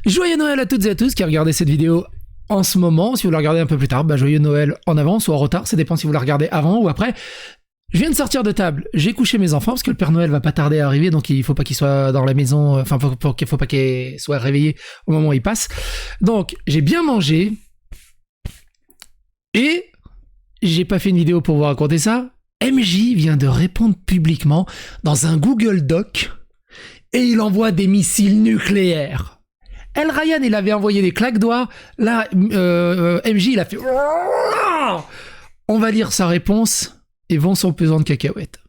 Joyeux Noël à toutes et à tous qui regardez cette vidéo en ce moment. Si vous la regardez un peu plus tard, joyeux Noël en avance ou en retard, ça dépend si vous la regardez avant ou après. Je viens de sortir de table, j'ai couché mes enfants parce que le Père Noël va pas tarder à arriver, donc il faut pas qu'il soit dans la maison, enfin faut pas qu'il soit réveillé au moment où il passe. Donc j'ai bien mangé et j'ai pas fait une vidéo pour vous raconter ça. MJ vient de répondre publiquement dans un Google Doc et il envoie des missiles nucléaires. El Ryan, il avait envoyé des claques doigts. Là, MJ, il a fait... On va lire sa réponse et vend son pesant de cacahuètes.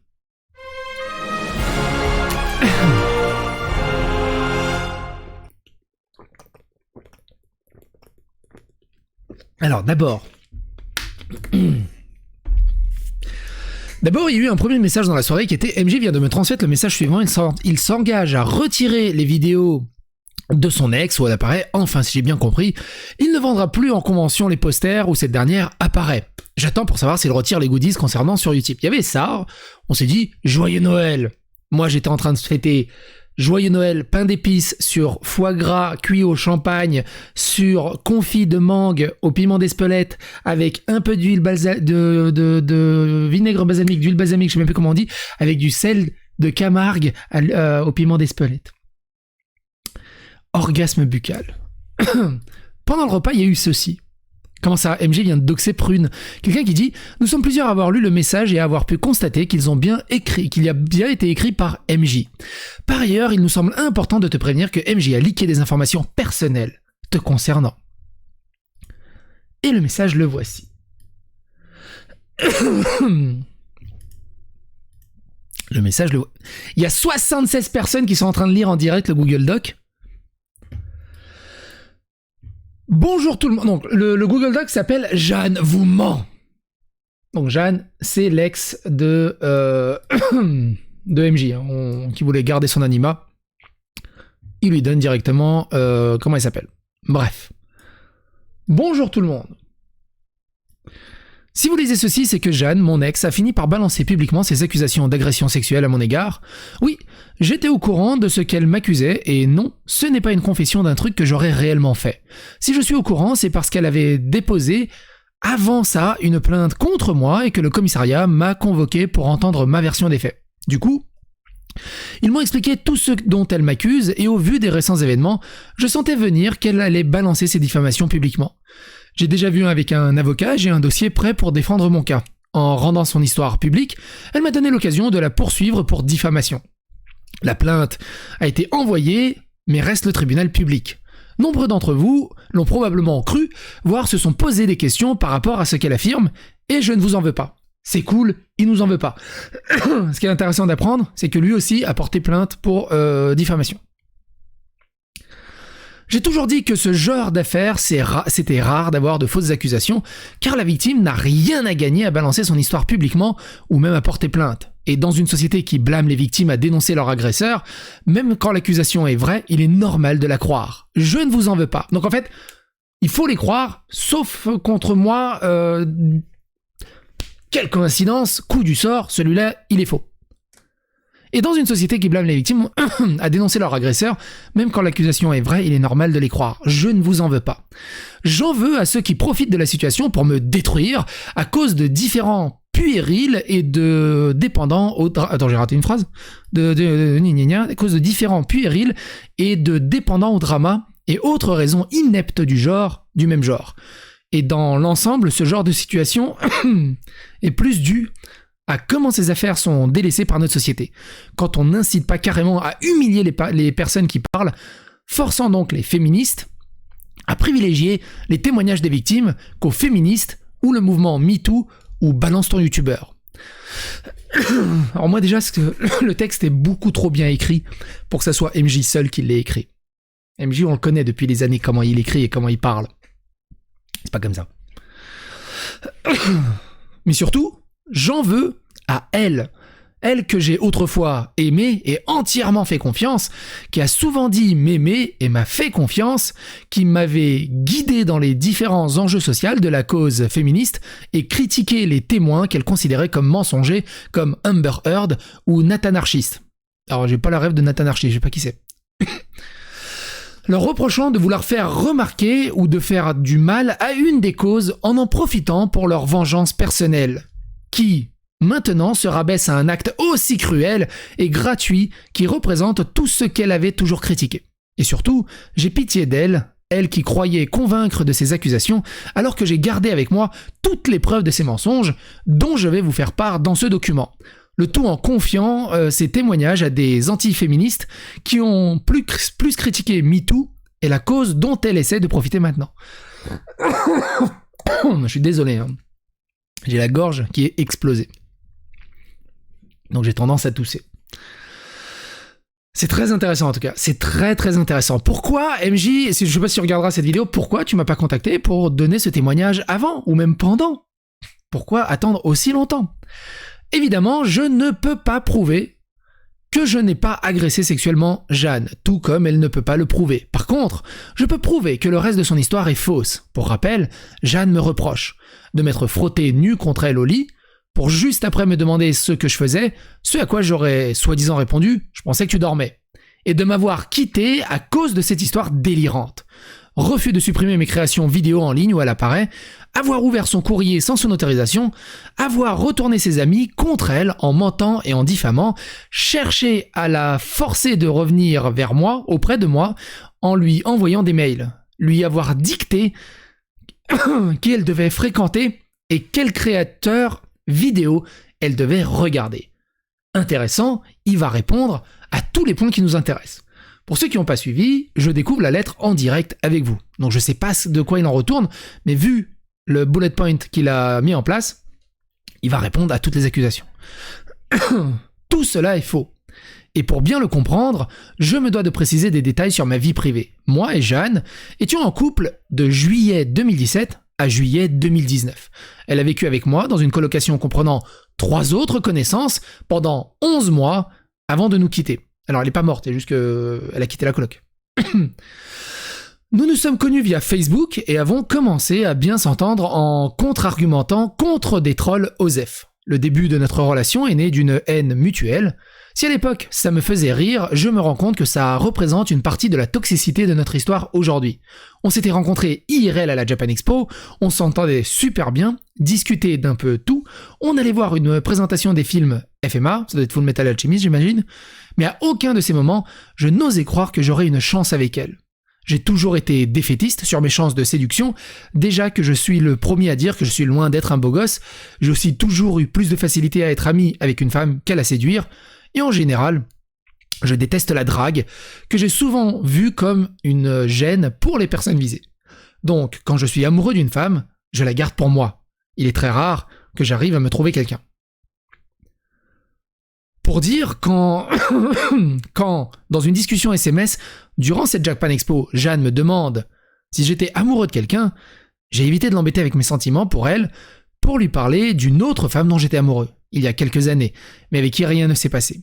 Alors, d'abord, il y a eu un premier message dans la soirée qui était « MJ vient de me transmettre le message suivant. Il s'engage à retirer les vidéos de son ex ou elle apparaît, enfin si j'ai bien compris, il ne vendra plus en convention les posters où cette dernière apparaît. J'attends pour savoir s'il retire les goodies concernant sur Utip. » Il y avait ça, on s'est dit « Joyeux Noël !» Moi j'étais en train de fêter Joyeux Noël, pain d'épices sur foie gras cuit au champagne, sur confit de mangue au piment d'Espelette, avec un peu d'huile de vinaigre balsamique, d'huile balsamique, je sais même plus comment on dit, avec du sel de Camargue au piment d'Espelette. Orgasme buccal. Pendant le repas, il y a eu ceci. Comment ça, MJ vient de doxer Prune. Quelqu'un qui dit « Nous sommes plusieurs à avoir lu le message et à avoir pu constater qu'il a bien été écrit par MJ. Par ailleurs, il nous semble important de te prévenir que MJ a leaké des informations personnelles te concernant. » Et le message, le voici. Le message, il y a 76 personnes qui sont en train de lire en direct le Google Doc. Bonjour tout le monde. Donc, le Google Doc s'appelle « Jeanne vous ment ». Donc Jeanne, c'est l'ex de MJ, qui voulait garder son anonymat. Il lui donne directement... comment il s'appelle ? Bref. Bonjour tout le monde. Si vous lisez ceci, c'est que Jeanne, mon ex, a fini par balancer publiquement ses accusations d'agression sexuelle à mon égard. Oui, j'étais au courant de ce qu'elle m'accusait, et non, ce n'est pas une confession d'un truc que j'aurais réellement fait. Si je suis au courant, c'est parce qu'elle avait déposé, avant ça, une plainte contre moi, et que le commissariat m'a convoqué pour entendre ma version des faits. Du coup, ils m'ont expliqué tout ce dont elle m'accuse, et au vu des récents événements, je sentais venir qu'elle allait balancer ses diffamations publiquement. J'ai déjà vu avec un avocat, j'ai un dossier prêt pour défendre mon cas. En rendant son histoire publique, elle m'a donné l'occasion de la poursuivre pour diffamation. La plainte a été envoyée, mais reste le tribunal public. Nombreux d'entre vous l'ont probablement cru, voire se sont posé des questions par rapport à ce qu'elle affirme, et je ne vous en veux pas. C'est cool, il nous en veut pas. Ce qui est intéressant d'apprendre, c'est que lui aussi a porté plainte pour diffamation. J'ai toujours dit que ce genre d'affaires, c'était rare d'avoir de fausses accusations, car la victime n'a rien à gagner à balancer son histoire publiquement ou même à porter plainte. Et dans une société qui blâme les victimes à dénoncer leur agresseur, même quand l'accusation est vraie, il est normal de la croire. Je ne vous en veux pas. Donc en fait, il faut les croire, sauf contre moi. Quelle coïncidence, coup du sort, celui-là, il est faux. Et dans une société qui blâme les victimes à dénoncer leur agresseur, même quand l'accusation est vraie, il est normal de les croire. Je ne vous en veux pas. J'en veux à ceux qui profitent de la situation pour me détruire à cause de différents puérils et de dépendants au... Attends, j'ai raté une phrase. À cause de différents puérils et de dépendants au drama et autres raisons ineptes du même genre. Et dans l'ensemble, ce genre de situation est plus dû à comment ces affaires sont délaissées par notre société. Quand on n'incite pas carrément à humilier les personnes qui parlent, forçant donc les féministes à privilégier les témoignages des victimes qu'aux féministes ou le mouvement MeToo ou Balance ton youtubeur. Alors moi déjà, le texte est beaucoup trop bien écrit pour que ça soit MJ seul qui l'ait écrit. MJ, on le connaît depuis des années comment il écrit et comment il parle. C'est pas comme ça. Mais surtout, j'en veux à elle. Elle que j'ai autrefois aimée et entièrement fait confiance, qui a souvent dit m'aimer et m'a fait confiance, qui m'avait guidé dans les différents enjeux sociaux de la cause féministe et critiqué les témoins qu'elle considérait comme mensongers, comme Amber Heard ou Nathan Archiste. Alors j'ai pas la rêve de Nathan Archiste, je sais pas qui c'est. Leur reprochant de vouloir faire remarquer ou de faire du mal à une des causes en profitant pour leur vengeance personnelle, qui, maintenant, se rabaisse à un acte aussi cruel et gratuit qui représente tout ce qu'elle avait toujours critiqué. Et surtout, j'ai pitié d'elle, elle qui croyait convaincre de ses accusations, alors que j'ai gardé avec moi toutes les preuves de ses mensonges, dont je vais vous faire part dans ce document. Le tout en confiant ces témoignages à des antiféministes qui ont plus critiqué MeToo et la cause dont elle essaie de profiter maintenant. Je suis désolé, hein. J'ai la gorge qui est explosée. Donc j'ai tendance à tousser. C'est très intéressant en tout cas, c'est très très intéressant. Pourquoi MJ, je sais pas si tu regarderas cette vidéo, pourquoi tu m'as pas contacté pour donner ce témoignage avant ou même pendant? Pourquoi attendre aussi longtemps? Évidemment, je ne peux pas prouver que je n'ai pas agressé sexuellement Jeanne, tout comme elle ne peut pas le prouver. Par contre, je peux prouver que le reste de son histoire est fausse. Pour rappel, Jeanne me reproche de m'être frotté nu contre elle au lit, pour juste après me demander ce que je faisais, ce à quoi j'aurais soi-disant répondu « je pensais que tu dormais », et de m'avoir quitté à cause de cette histoire délirante. Refus de supprimer mes créations vidéo en ligne où elle apparaît, avoir ouvert son courrier sans son autorisation, avoir retourné ses amis contre elle en mentant et en diffamant, chercher à la forcer de revenir vers moi, auprès de moi, en lui envoyant des mails, lui avoir dicté qui elle devait fréquenter et quel créateur vidéo elle devait regarder. Intéressant, il va répondre à tous les points qui nous intéressent. Pour ceux qui n'ont pas suivi, je découvre la lettre en direct avec vous. Donc je sais pas de quoi il en retourne, mais vu le bullet point qu'il a mis en place, il va répondre à toutes les accusations. Tout cela est faux. Et pour bien le comprendre, je me dois de préciser des détails sur ma vie privée. Moi et Jeanne étions en couple de juillet 2017 à juillet 2019. Elle a vécu avec moi dans une colocation comprenant 3 autres connaissances pendant 11 mois avant de nous quitter. Alors elle n'est pas morte, c'est juste qu'elle a quitté la coloc. Nous nous sommes connus via Facebook et avons commencé à bien s'entendre en contre-argumentant contre des trolls OSEF. Le début de notre relation est né d'une haine mutuelle. Si à l'époque ça me faisait rire, je me rends compte que ça représente une partie de la toxicité de notre histoire aujourd'hui. On s'était rencontrés IRL à la Japan Expo, on s'entendait super bien, discutait d'un peu tout, on allait voir une présentation des films FMA, ça doit être Full Metal Alchemist j'imagine, mais à aucun de ces moments, je n'osais croire que j'aurais une chance avec elle. J'ai toujours été défaitiste sur mes chances de séduction, déjà que je suis le premier à dire que je suis loin d'être un beau gosse, j'ai aussi toujours eu plus de facilité à être ami avec une femme qu'à la séduire, et en général, je déteste la drague, que j'ai souvent vue comme une gêne pour les personnes visées. Donc, quand je suis amoureux d'une femme, je la garde pour moi. Il est très rare que j'arrive à me trouver quelqu'un. Pour dire, quand dans une discussion SMS, durant cette Japan Expo, Jeanne me demande si j'étais amoureux de quelqu'un, j'ai évité de l'embêter avec mes sentiments pour elle, pour lui parler d'une autre femme dont j'étais amoureux, il y a quelques années, mais avec qui rien ne s'est passé.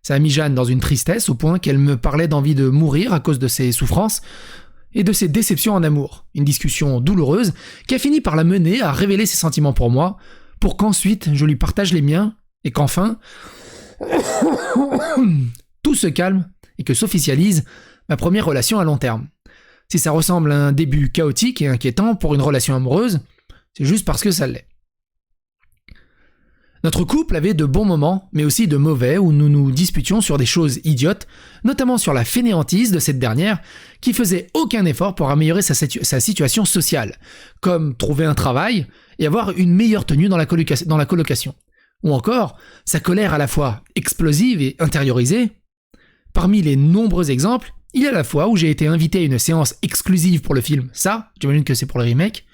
Ça a mis Jeanne dans une tristesse au point qu'elle me parlait d'envie de mourir à cause de ses souffrances et de ses déceptions en amour. Une discussion douloureuse qui a fini par la mener à révéler ses sentiments pour moi, pour qu'ensuite je lui partage les miens et qu'enfin tout se calme et que s'officialise ma première relation à long terme. Si ça ressemble à un début chaotique et inquiétant pour une relation amoureuse, c'est juste parce que ça l'est. Notre couple avait de bons moments, mais aussi de mauvais, où nous nous disputions sur des choses idiotes, notamment sur la fainéantise de cette dernière, qui faisait aucun effort pour améliorer sa situation sociale, comme trouver un travail et avoir une meilleure tenue dans la colocation. Ou encore, sa colère à la fois explosive et intériorisée. Parmi les nombreux exemples, il y a la fois où j'ai été invité à une séance exclusive pour le film, ça, j'imagine que c'est pour le remake,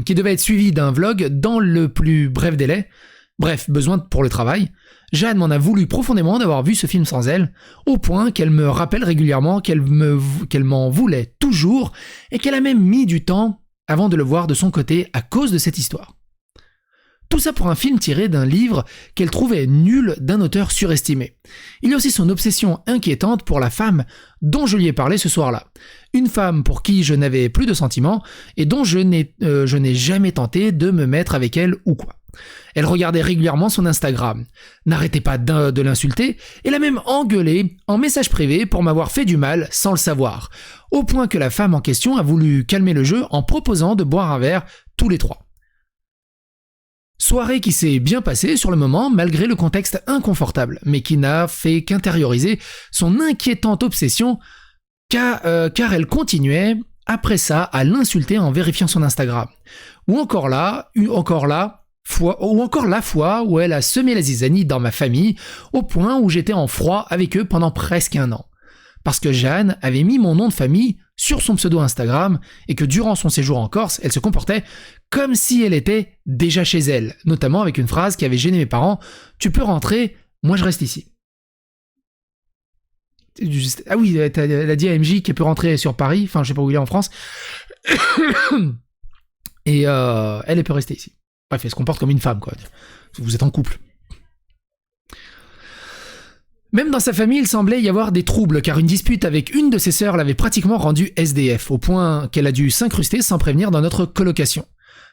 qui devait être suivi d'un vlog dans le plus bref délai. Bref, besoin pour le travail. Jeanne m'en a voulu profondément d'avoir vu ce film sans elle, au point qu'elle me rappelle régulièrement qu'elle m'en voulait toujours, et qu'elle a même mis du temps avant de le voir de son côté à cause de cette histoire. Tout ça pour un film tiré d'un livre qu'elle trouvait nul d'un auteur surestimé. Il y a aussi son obsession inquiétante pour la femme dont je lui ai parlé ce soir-là. Une femme pour qui je n'avais plus de sentiments et dont je n'ai jamais tenté de me mettre avec elle ou quoi. Elle regardait régulièrement son Instagram, n'arrêtait pas de l'insulter et l'a même engueulé en message privé pour m'avoir fait du mal sans le savoir, au point que la femme en question a voulu calmer le jeu en proposant de boire un verre tous les trois. Soirée qui s'est bien passée sur le moment malgré le contexte inconfortable, mais qui n'a fait qu'intérioriser son inquiétante obsession car elle continuait après ça à l'insulter en vérifiant son Instagram. Ou encore la fois où elle a semé la zizanie dans ma famille au point où j'étais en froid avec eux pendant presque 1 an. Parce que Jeanne avait mis mon nom de famille sur son pseudo Instagram et que durant son séjour en Corse, elle se comportait comme si elle était déjà chez elle, notamment avec une phrase qui avait gêné mes parents: « Tu peux rentrer, moi je reste ici. » Ah oui, elle a dit à MJ qu'elle peut rentrer sur Paris, enfin je sais pas où il est en France, et elle peut rester ici. Bref, elle se comporte comme une femme, quoi. Vous êtes en couple. Même dans sa famille, il semblait y avoir des troubles, car une dispute avec une de ses sœurs l'avait pratiquement rendue SDF, au point qu'elle a dû s'incruster sans prévenir dans notre colocation.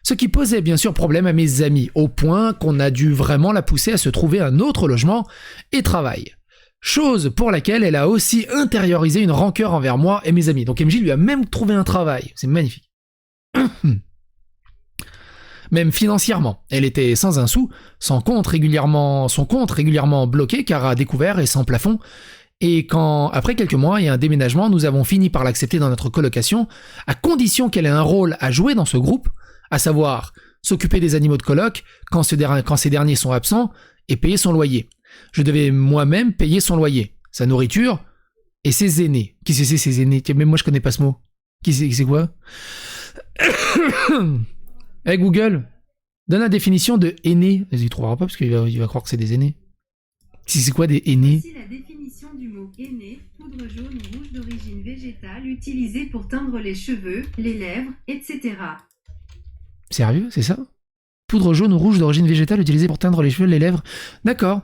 Ce qui posait bien sûr problème à mes amis, au point qu'on a dû vraiment la pousser à se trouver un autre logement et travail. Chose pour laquelle elle a aussi intériorisé une rancœur envers moi et mes amis. Donc MJ lui a même trouvé un travail, c'est magnifique. Même financièrement, elle était sans un sou, son compte régulièrement bloqué car à découvert et sans plafond, et quand, après quelques mois et un déménagement, nous avons fini par l'accepter dans notre colocation, à condition qu'elle ait un rôle à jouer dans ce groupe, à savoir s'occuper des animaux de coloc quand ces derniers sont absents et payer son loyer. Je devais moi-même payer son loyer, sa nourriture et ses aînés. Qui c'est ses aînés? Même moi je connais pas ce mot. Qui c'est quoi? Hey Google, donne la définition de aîné. Vas-y, il trouvera pas parce qu'il va croire que c'est des aînés. C'est quoi des aînés? Voici la définition du mot aîné, poudre jaune ou rouge d'origine végétale utilisée pour teindre les cheveux, les lèvres, etc. Sérieux, c'est ça? Poudre jaune ou rouge d'origine végétale utilisée pour teindre les cheveux, les lèvres. D'accord.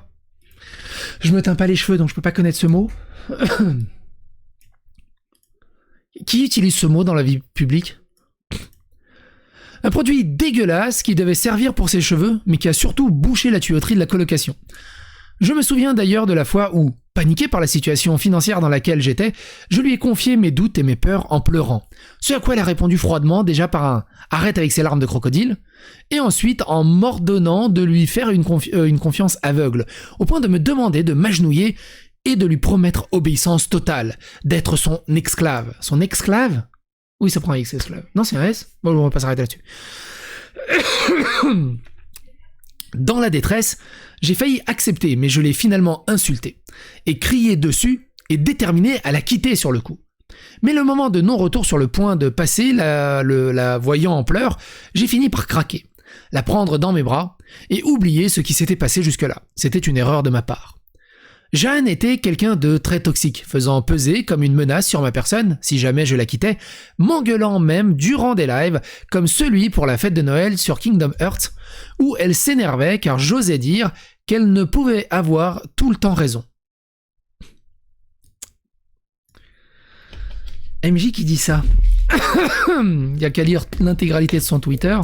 Je me teins pas les cheveux, donc je peux pas connaître ce mot. Qui utilise ce mot dans la vie publique? Un produit dégueulasse qui devait servir pour ses cheveux, mais qui a surtout bouché la tuyauterie de la colocation. Je me souviens d'ailleurs de la fois où, paniqué par la situation financière dans laquelle j'étais, je lui ai confié mes doutes et mes peurs en pleurant. Ce à quoi elle a répondu froidement, déjà par un « arrête avec ses larmes de crocodile », et ensuite en m'ordonnant de lui faire une confiance aveugle, au point de me demander de m'agenouiller et de lui promettre obéissance totale, d'être son esclave. Son esclave? Oui, ça prend un X, esclave. Non, c'est un S? Bon, on va pas s'arrêter là-dessus. Dans la détresse, j'ai failli accepter, mais je l'ai finalement insulté, et crié dessus, et déterminé à la quitter sur le coup. Mais le moment de non-retour sur le point de passer, la voyant en pleurs, j'ai fini par craquer, la prendre dans mes bras, et oublier ce qui s'était passé jusque-là. C'était une erreur de ma part. Jeanne était quelqu'un de très toxique, faisant peser comme une menace sur ma personne, si jamais je la quittais, m'engueulant même durant des lives, comme celui pour la fête de Noël sur Kingdom Hearts, où elle s'énervait car j'osais dire qu'elle ne pouvait avoir tout le temps raison. MJ qui dit ça. Il n'y a qu'à lire l'intégralité de son Twitter.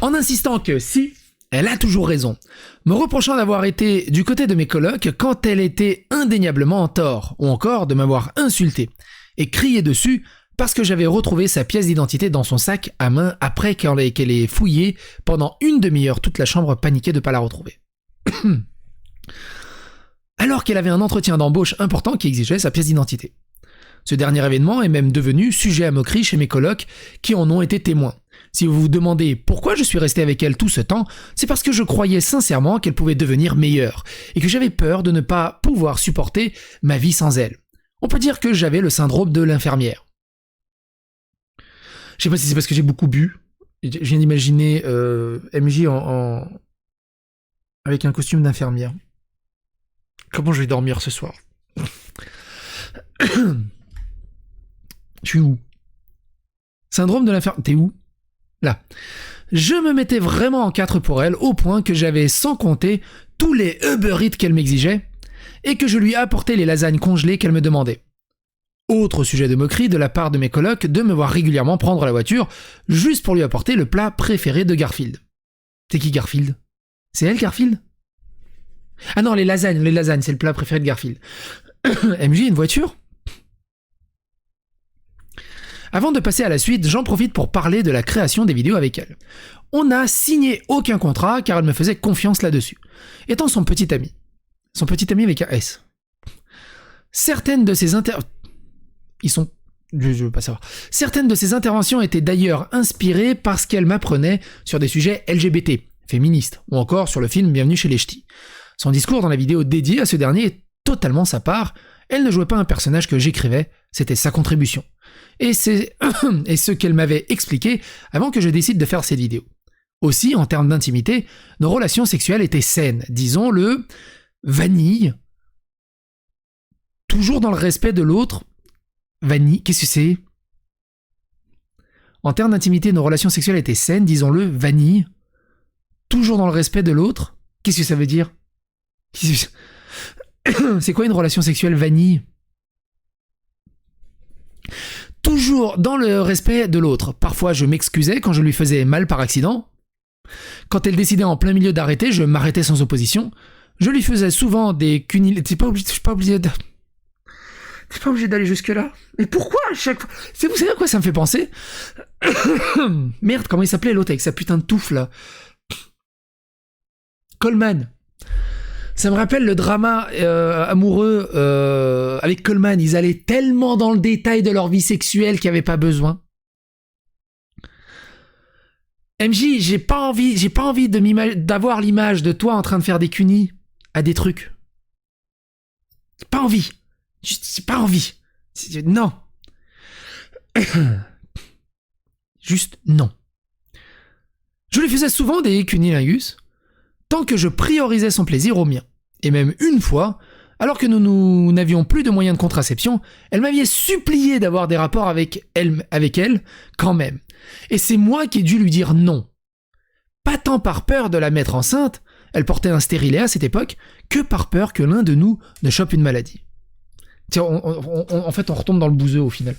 En insistant que si, elle a toujours raison, me reprochant d'avoir été du côté de mes colocs quand elle était indéniablement en tort, ou encore de m'avoir insulté, et crié dessus parce que j'avais retrouvé sa pièce d'identité dans son sac à main après qu'elle ait fouillé pendant une demi-heure toute la chambre paniquée de ne pas la retrouver. Alors qu'elle avait un entretien d'embauche important qui exigeait sa pièce d'identité. Ce dernier événement est même devenu sujet à moquerie chez mes colocs qui en ont été témoins. Si vous vous demandez pourquoi je suis resté avec elle tout ce temps, c'est parce que je croyais sincèrement qu'elle pouvait devenir meilleure, et que j'avais peur de ne pas pouvoir supporter ma vie sans elle. On peut dire que j'avais le syndrome de l'infirmière. Je sais pas si c'est parce que j'ai beaucoup bu. Je viens d'imaginer MJ avec un costume d'infirmière. Comment je vais dormir ce soir? Je suis où? Syndrome de l'infirme... T'es où? Là. Je me mettais vraiment en quatre pour elle, au point que j'avais sans compter tous les Uber Eats qu'elle m'exigeait, et que je lui apportais les lasagnes congelées qu'elle me demandait. Autre sujet de moquerie de la part de mes colocs de me voir régulièrement prendre la voiture, juste pour lui apporter le plat préféré de Garfield. C'est qui Garfield? C'est elle Garfield? Ah non, les lasagnes, c'est le plat préféré de Garfield. MJ, une voiture? Avant de passer à la suite, j'en profite pour parler de la création des vidéos avec elle. On n'a signé aucun contrat car elle me faisait confiance là-dessus, étant son petit ami. Son petit ami avec un S. Certaines de ses Je veux pas savoir. Certaines de ses interventions étaient d'ailleurs inspirées par ce qu'elle m'apprenait sur des sujets LGBT, féministes, ou encore sur le film Bienvenue chez les Ch'tis. Son discours dans la vidéo dédiée à ce dernier est totalement sa part. Elle ne jouait pas un personnage que j'écrivais, c'était sa contribution. Et c'est ce qu'elle m'avait expliqué avant que je décide de faire cette vidéo. Aussi, en termes d'intimité, nos relations sexuelles étaient saines, disons-le, vanille, toujours dans le respect de l'autre. Vanille, qu'est-ce que c'est? En termes d'intimité, nos relations sexuelles étaient saines, disons-le, vanille, toujours dans le respect de l'autre. Qu'est-ce que ça veut dire? C'est quoi une relation sexuelle vanille? Toujours dans le respect de l'autre. Parfois, je m'excusais quand je lui faisais mal par accident. Quand elle décidait en plein milieu d'arrêter, je m'arrêtais sans opposition. Je lui faisais souvent des cunilingus. T'es pas obligé d'aller jusque-là. Mais pourquoi à chaque fois? Vous savez à quoi ça me fait penser? Merde, comment il s'appelait l'autre avec sa putain de touffe là? Coleman. Ça me rappelle le drama amoureux avec Coleman. Ils allaient tellement dans le détail de leur vie sexuelle qu'il n'y avait pas besoin. MJ, j'ai pas envie d'avoir l'image de toi en train de faire des cunis à des trucs. J'ai pas envie. Non. Juste non. Je lui faisais souvent des cunilingus, tant que je priorisais son plaisir au mien. Et même une fois, alors que nous n'avions plus de moyens de contraception, elle m'avait supplié d'avoir des rapports avec elle quand même. Et c'est moi qui ai dû lui dire non. Pas tant par peur de la mettre enceinte, elle portait un stérilet à cette époque, que par peur que l'un de nous ne chope une maladie. Tiens, en fait, on retombe dans le bouseux au final.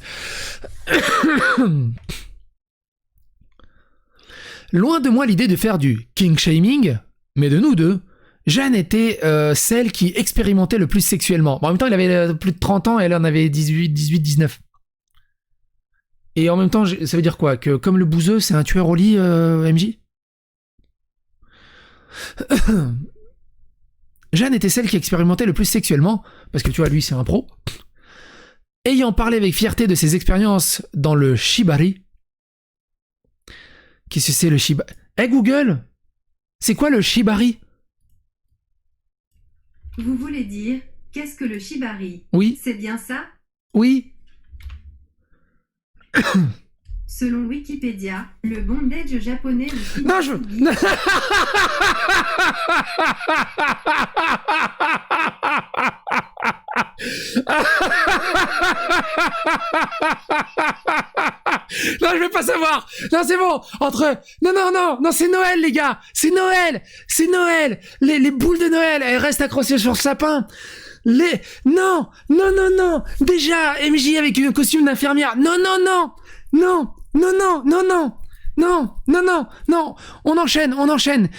Loin de moi l'idée de faire du king shaming, mais de nous deux, Jeanne était celle qui expérimentait le plus sexuellement. Bon, en même temps, il avait plus de 30 ans et elle en avait 18, 19. Et en même temps, ça veut dire quoi? Que comme le bouseux, c'est un tueur au lit, MJ? Jeanne était celle qui expérimentait le plus sexuellement, parce que tu vois, lui, c'est un pro. Ayant parlé avec fierté de ses expériences dans le shibari. Qu'est-ce que c'est le shibari? Google! C'est quoi le shibari? Vous voulez dire, qu'est-ce que le shibari? Oui. C'est bien ça? Oui. Selon Wikipédia, le bondage japonais... Non, je... Non, je vais pas savoir. Non, c'est bon. Non, c'est Noël, les gars. C'est Noël. Les boules de Noël, elles restent accrochées sur le sapin. Non. Déjà, MJ avec un costume d'infirmière. Non. On enchaîne. On enchaîne.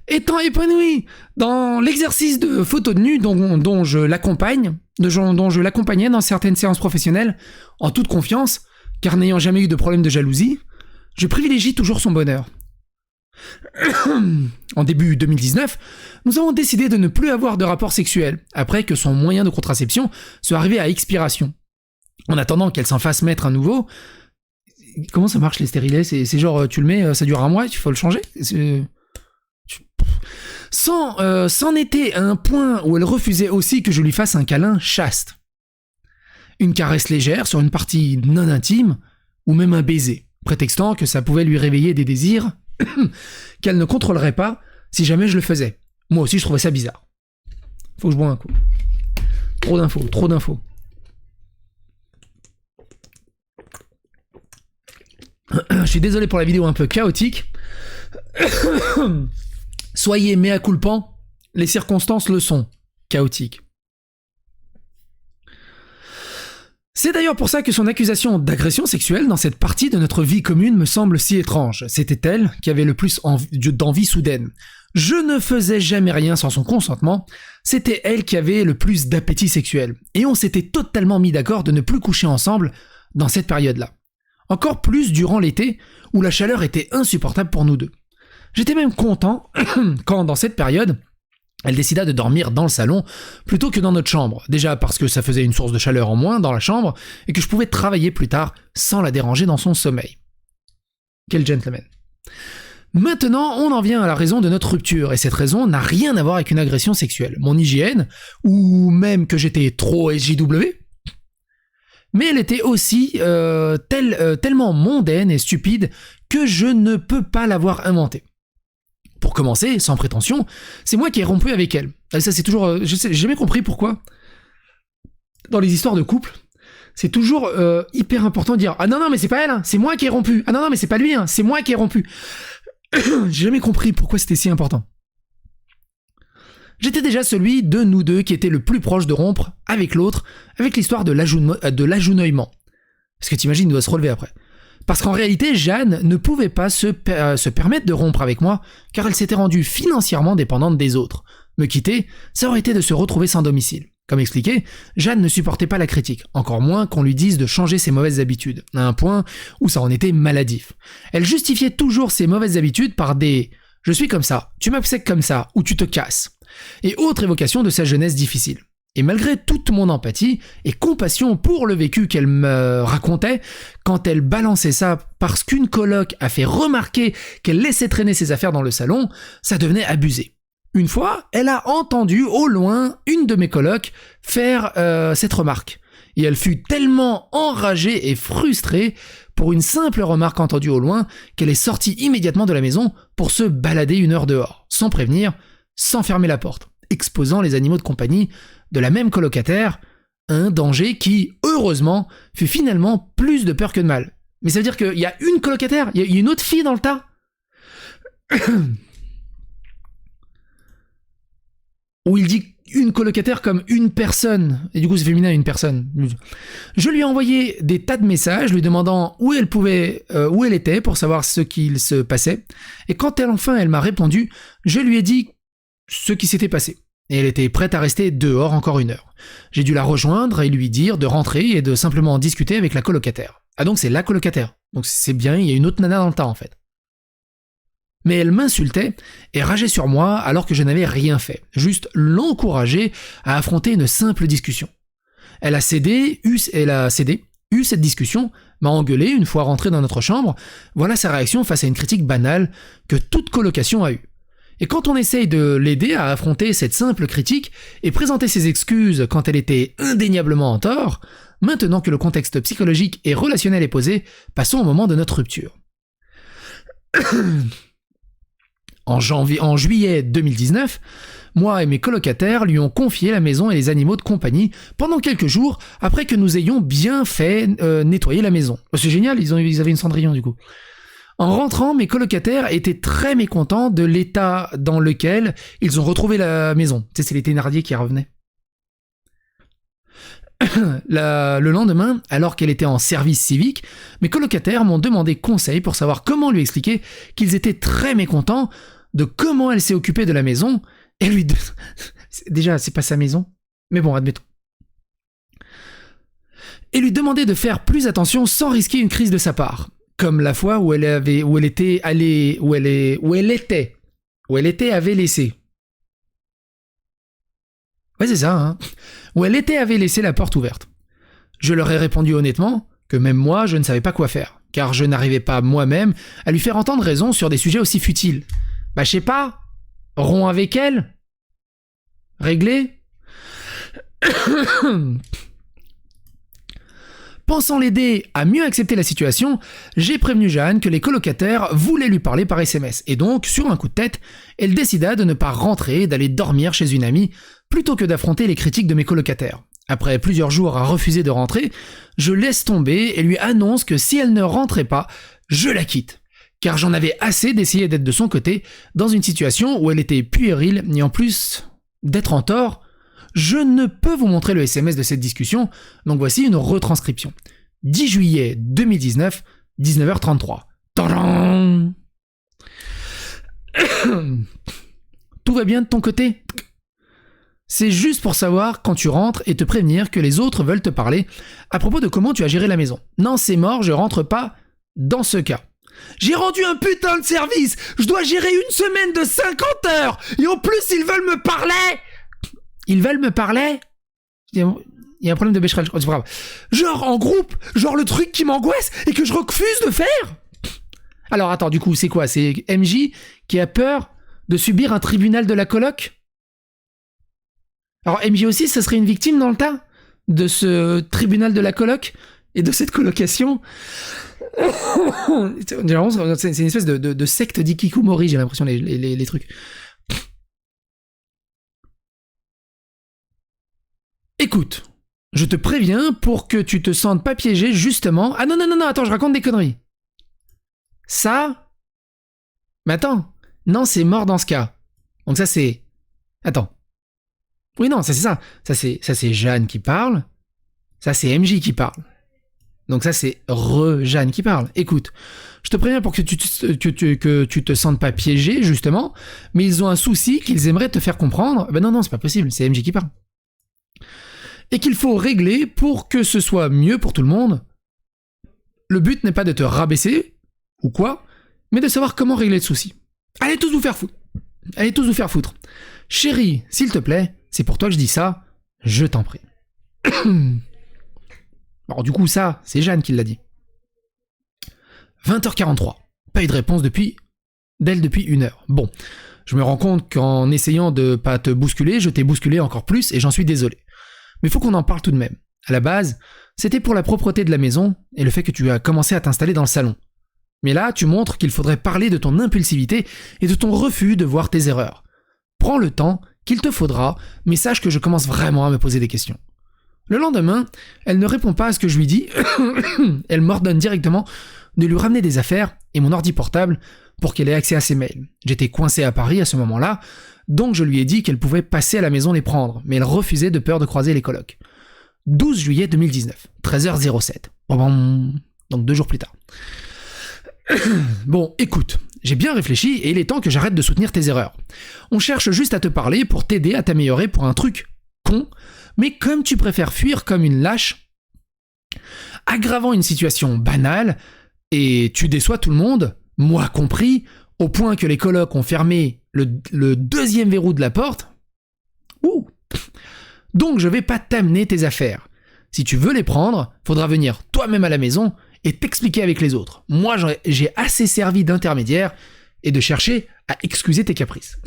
Étant épanoui dans l'exercice de photo de nu dont je l'accompagnais dans certaines séances professionnelles, en toute confiance, car n'ayant jamais eu de problème de jalousie, je privilégie toujours son bonheur. En début 2019, nous avons décidé de ne plus avoir de rapport sexuel, après que son moyen de contraception soit arrivé à expiration. En attendant qu'elle s'en fasse mettre un nouveau... Comment ça marche les stérilets? C'est genre, tu le mets, ça dure un mois, il faut le changer? C'en était à un point où elle refusait aussi que je lui fasse un câlin chaste. Une caresse légère sur une partie non intime, ou même un baiser, prétextant que ça pouvait lui réveiller des désirs qu'elle ne contrôlerait pas si jamais je le faisais. Moi aussi, je trouvais ça bizarre. Faut que je bois un coup. Trop d'infos. Je suis désolé pour la vidéo un peu chaotique. Soyez mea culpa, les circonstances le sont. Chaotiques. C'est d'ailleurs pour ça que son accusation d'agression sexuelle dans cette partie de notre vie commune me semble si étrange. C'était elle qui avait le plus d'envie soudaine. Je ne faisais jamais rien sans son consentement, c'était elle qui avait le plus d'appétit sexuel. Et on s'était totalement mis d'accord de ne plus coucher ensemble dans cette période-là. Encore plus durant l'été, où la chaleur était insupportable pour nous deux. J'étais même content quand, dans cette période, elle décida de dormir dans le salon plutôt que dans notre chambre. Déjà parce que ça faisait une source de chaleur en moins dans la chambre et que je pouvais travailler plus tard sans la déranger dans son sommeil. Quel gentleman. Maintenant, on en vient à la raison de notre rupture, et cette raison n'a rien à voir avec une agression sexuelle. Mon hygiène, ou même que j'étais trop SJW, mais elle était aussi tellement mondaine et stupide que je ne peux pas l'avoir inventée. Pour commencer, sans prétention, c'est moi qui ai rompu avec elle. Et ça, c'est toujours... j'ai jamais compris pourquoi. Dans les histoires de couple, c'est toujours hyper important de dire « Ah non, mais c'est pas elle, hein, c'est moi qui ai rompu. Ah non, mais c'est pas lui, hein, c'est moi qui ai rompu. » J'ai jamais compris pourquoi c'était si important. J'étais déjà celui de nous deux qui était le plus proche de rompre avec l'autre, avec l'histoire de l'agenouillement. Parce que t'imagines, il doit se relever après. Parce qu'en réalité, Jeanne ne pouvait pas se permettre de rompre avec moi, car elle s'était rendue financièrement dépendante des autres. Me quitter, ça aurait été de se retrouver sans domicile. Comme expliqué, Jeanne ne supportait pas la critique, encore moins qu'on lui dise de changer ses mauvaises habitudes, à un point où ça en était maladif. Elle justifiait toujours ses mauvaises habitudes par des « je suis comme ça, tu m'obsèques comme ça, ou tu te casses », et autres évocations de sa jeunesse difficile. Et malgré toute mon empathie et compassion pour le vécu qu'elle me racontait, quand elle balançait ça parce qu'une coloc a fait remarquer qu'elle laissait traîner ses affaires dans le salon, ça devenait abusé. Une fois, elle a entendu au loin une de mes colocs faire cette remarque. Et elle fut tellement enragée et frustrée pour une simple remarque entendue au loin qu'elle est sortie immédiatement de la maison pour se balader 1 heure dehors, sans prévenir, sans fermer la porte, exposant les animaux de compagnie de la même colocataire à un danger qui, heureusement, fut finalement plus de peur que de mal. Mais ça veut dire qu'il y a une colocataire, il y a une autre fille dans le tas. Où il dit une colocataire comme une personne, et du coup c'est féminin une personne. Je lui ai envoyé des tas de messages lui demandant où elle était pour savoir ce qu'il se passait, et quand elle m'a répondu, je lui ai dit ce qui s'était passé. Et elle était prête à rester dehors encore 1 heure. J'ai dû la rejoindre et lui dire de rentrer et de simplement discuter avec la colocataire. Ah donc c'est la colocataire. Donc c'est bien, il y a une autre nana dans le tas en fait. Mais elle m'insultait et rageait sur moi alors que je n'avais rien fait. Juste l'encourager à affronter une simple discussion. Elle a cédé, eu cette discussion, m'a engueulé une fois rentré dans notre chambre. Voilà sa réaction face à une critique banale que toute colocation a eue. Et quand on essaye de l'aider à affronter cette simple critique et présenter ses excuses quand elle était indéniablement en tort, maintenant que le contexte psychologique et relationnel est posé, passons au moment de notre rupture. En juillet 2019, moi et mes colocataires lui ont confié la maison et les animaux de compagnie pendant quelques jours après que nous ayons bien fait nettoyer la maison. C'est génial, ils avaient une Cendrillon du coup. En rentrant, mes colocataires étaient très mécontents de l'état dans lequel ils ont retrouvé la maison. Tu sais, c'est les Thénardier qui revenaient. Le lendemain, alors qu'elle était en service civique, mes colocataires m'ont demandé conseil pour savoir comment lui expliquer qu'ils étaient très mécontents de comment elle s'est occupée de la maison et lui... Déjà, c'est pas sa maison, mais bon, admettons. Et lui demander de faire plus attention sans risquer une crise de sa part. Comme la fois où elle était avait laissé. Ouais, c'est ça, hein. Où elle avait laissé la porte ouverte. Je leur ai répondu honnêtement que même moi, je ne savais pas quoi faire, car je n'arrivais pas moi-même à lui faire entendre raison sur des sujets aussi futiles. Bah, je sais pas, romps avec elle? Réglé? Pensant l'aider à mieux accepter la situation, j'ai prévenu Jeanne que les colocataires voulaient lui parler par SMS. Et donc, sur un coup de tête, elle décida de ne pas rentrer et d'aller dormir chez une amie, plutôt que d'affronter les critiques de mes colocataires. Après plusieurs jours à refuser de rentrer, je laisse tomber et lui annonce que si elle ne rentrait pas, je la quitte. Car j'en avais assez d'essayer d'être de son côté dans une situation où elle était puérile et en plus d'être en tort, je ne peux vous montrer le SMS de cette discussion, donc voici une retranscription. 10 juillet 2019, 19h33. Tadam. Tout va bien de ton côté ? C'est juste pour savoir quand tu rentres et te prévenir que les autres veulent te parler à propos de comment tu as géré la maison. Non, c'est mort, je rentre pas dans ce cas. J'ai rendu un putain de service. Je dois gérer une semaine de 50 heures. Et en plus, ils veulent me parler. Ils veulent me parler ? Il y a un problème de Becherel, je crois, c'est pas grave. Genre en groupe, genre le truc qui m'angoisse et que je refuse de faire. Alors attends, du coup, c'est quoi ? C'est MJ qui a peur de subir un tribunal de la coloc ? Alors MJ aussi, ça serait une victime dans le tas de ce tribunal de la coloc et de cette colocation. C'est une espèce de secte d'ikikumori, j'ai l'impression, les trucs. Écoute, je te préviens pour que tu te sentes pas piégé, justement. Ah non, attends, je raconte des conneries. Ça... Mais attends, non, c'est mort dans ce cas. Donc ça, c'est... Attends. Oui, non, ça, c'est ça. Ça, c'est Jeanne qui parle. Ça, c'est MJ qui parle. Donc ça, c'est Jeanne qui parle. Écoute, je te préviens pour que tu te sentes pas piégé, justement, mais ils ont un souci qu'ils aimeraient te faire comprendre. Ben non, c'est pas possible, c'est MJ qui parle. Et qu'il faut régler pour que ce soit mieux pour tout le monde. Le but n'est pas de te rabaisser, ou quoi, mais de savoir comment régler le souci. Allez tous vous faire foutre. Chérie, s'il te plaît, c'est pour toi que je dis ça, je t'en prie. Alors du coup, ça, c'est Jeanne qui l'a dit. 20h43. Pas eu de réponse d'elle depuis 1 heure. Bon, je me rends compte qu'en essayant de pas te bousculer, je t'ai bousculé encore plus et j'en suis désolé. Mais faut qu'on en parle tout de même. À la base, c'était pour la propreté de la maison et le fait que tu as commencé à t'installer dans le salon. Mais là, tu montres qu'il faudrait parler de ton impulsivité et de ton refus de voir tes erreurs. Prends le temps qu'il te faudra, mais sache que je commence vraiment à me poser des questions. Le lendemain, elle ne répond pas à ce que je lui dis, elle m'ordonne directement de lui ramener des affaires et mon ordi portable pour qu'elle ait accès à ses mails. J'étais coincé à Paris à ce moment-là, donc je lui ai dit qu'elle pouvait passer à la maison les prendre, mais elle refusait de peur de croiser les colocs. 12 juillet 2019, 13h07. Donc 2 jours plus tard. Bon, écoute, j'ai bien réfléchi et il est temps que j'arrête de soutenir tes erreurs. On cherche juste à te parler pour t'aider à t'améliorer pour un truc con, mais comme tu préfères fuir comme une lâche, aggravant une situation banale, et tu déçois tout le monde, moi compris, au point que les colocs ont fermé le deuxième verrou de la porte. Ouh. Donc je vais pas t'amener tes affaires. Si tu veux les prendre, faudra venir toi-même à la maison et t'expliquer avec les autres. Moi, j'ai assez servi d'intermédiaire et de chercher à excuser tes caprices.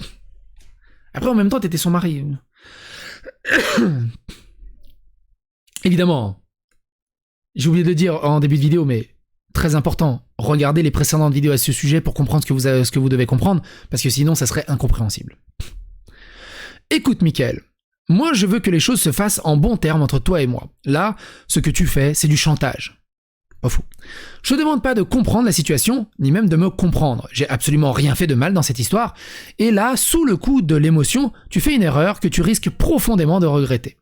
Après, en même temps, t'étais son mari. Évidemment, j'ai oublié de le dire en début de vidéo, mais très important, regardez les précédentes vidéos à ce sujet pour comprendre ce que vous devez comprendre, parce que sinon, ça serait incompréhensible. Écoute, Mickaël, moi, je veux que les choses se fassent en bons termes entre toi et moi. Là, ce que tu fais, c'est du chantage. Pas fou. Je te demande pas de comprendre la situation, ni même de me comprendre. J'ai absolument rien fait de mal dans cette histoire. Et là, sous le coup de l'émotion, tu fais une erreur que tu risques profondément de regretter.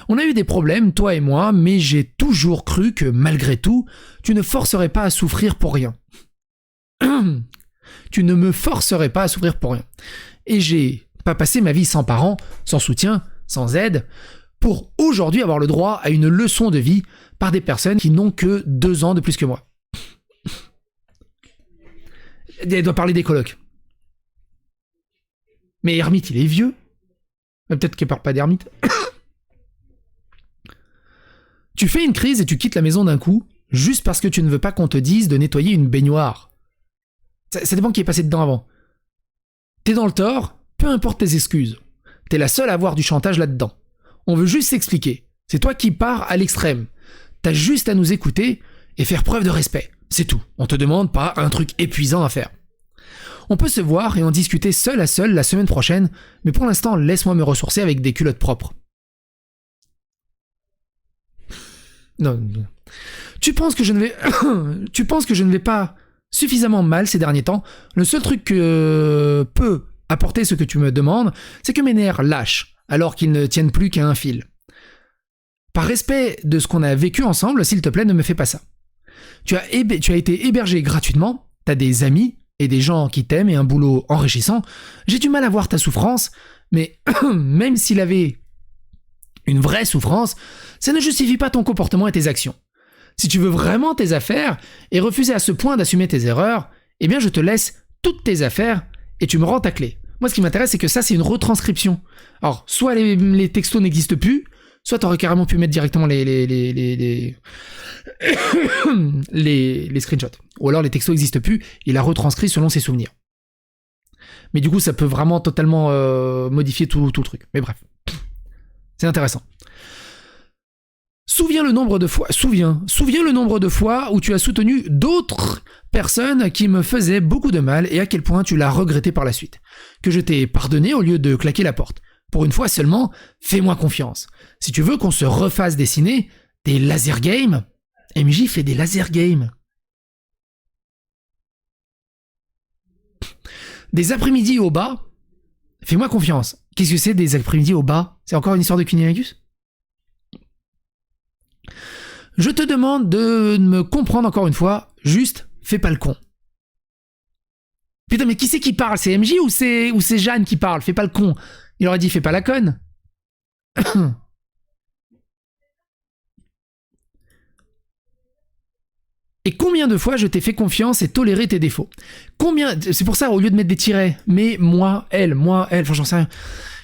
On a eu des problèmes, toi et moi, mais j'ai toujours cru que, malgré tout, tu ne forcerais pas à souffrir pour rien. Tu ne me forcerais pas à souffrir pour rien. Et j'ai pas passé ma vie sans parents, sans soutien, sans aide, pour aujourd'hui avoir le droit à une leçon de vie par des personnes qui n'ont que 2 ans de plus que moi. Elle doit parler des colocs. Mais Hermite, il est vieux. Peut-être qu'elle parle pas d'Hermite. Tu fais une crise et tu quittes la maison d'un coup, juste parce que tu ne veux pas qu'on te dise de nettoyer une baignoire. Ça dépend qui est passé dedans avant. T'es dans le tort, peu importe tes excuses. T'es la seule à avoir du chantage là-dedans. On veut juste s'expliquer. C'est toi qui pars à l'extrême. T'as juste à nous écouter et faire preuve de respect. C'est tout. On te demande pas un truc épuisant à faire. On peut se voir et en discuter seul à seul la semaine prochaine, mais pour l'instant, laisse-moi me ressourcer avec des culottes propres. Non. Tu penses que je ne vais pas suffisamment mal ces derniers temps? Le seul truc que peut apporter ce que tu me demandes, c'est que mes nerfs lâchent, alors qu'ils ne tiennent plus qu'à un fil. Par respect de ce qu'on a vécu ensemble, s'il te plaît, ne me fais pas ça. Tu as été hébergé gratuitement, t'as des amis et des gens qui t'aiment et un boulot enrichissant. J'ai du mal à voir ta souffrance, mais même s'il avait une vraie souffrance, ça ne justifie pas ton comportement et tes actions. Si tu veux vraiment tes affaires et refuser à ce point d'assumer tes erreurs, eh bien je te laisse toutes tes affaires et tu me rends ta clé. Moi ce qui m'intéresse c'est que ça c'est une retranscription. Alors soit les textos n'existent plus, soit t'aurais carrément pu mettre directement les screenshots. Ou alors les textos n'existent plus, il a retranscrit selon ses souvenirs. Mais du coup ça peut vraiment totalement modifier tout le truc. Mais bref, c'est intéressant. Souviens le nombre de fois où tu as soutenu d'autres personnes qui me faisaient beaucoup de mal et à quel point tu l'as regretté par la suite. Que je t'ai pardonné au lieu de claquer la porte. Pour une fois seulement, fais-moi confiance. Si tu veux qu'on se refasse dessiner des laser games, MJ fait des laser games. Des après-midi au bas, fais-moi confiance. Qu'est-ce que c'est des après-midi au bas? C'est encore une histoire de Cunilingus? Je te demande de me comprendre encore une fois, juste fais pas le con. Putain mais qui c'est qui parle? C'est MJ ou c'est Jeanne qui parle? Fais pas le con. Il aurait dit fais pas la conne. Et combien de fois je t'ai fait confiance et toléré tes défauts? C'est pour ça au lieu de mettre des tirets, mais moi, elle, enfin j'en sais rien.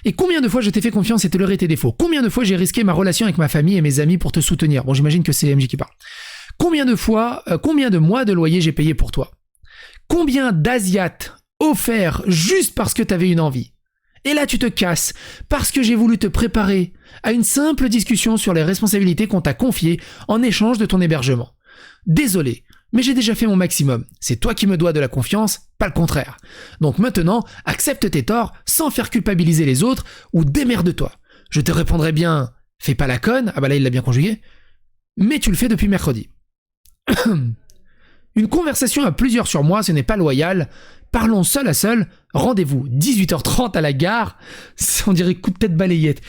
Et combien de fois je t'ai fait confiance et toléré tes défauts? Combien de fois j'ai risqué ma relation avec ma famille et mes amis pour te soutenir? Bon, j'imagine que c'est MJ qui parle. Combien de mois de loyer j'ai payé pour toi? Combien d'asiates offerts juste parce que t'avais une envie? Et là tu te casses parce que j'ai voulu te préparer à une simple discussion sur les responsabilités qu'on t'a confiées en échange de ton hébergement. Désolé, mais j'ai déjà fait mon maximum. C'est toi qui me dois de la confiance, pas le contraire. Donc maintenant, accepte tes torts sans faire culpabiliser les autres ou démerde-toi. Je te répondrai bien, fais pas la conne, ah bah là il l'a bien conjugué, mais tu le fais depuis mercredi. Une conversation à plusieurs sur moi, ce n'est pas loyal. Parlons seul à seul, rendez-vous 18h30 à la gare, on dirait coup de tête balayette.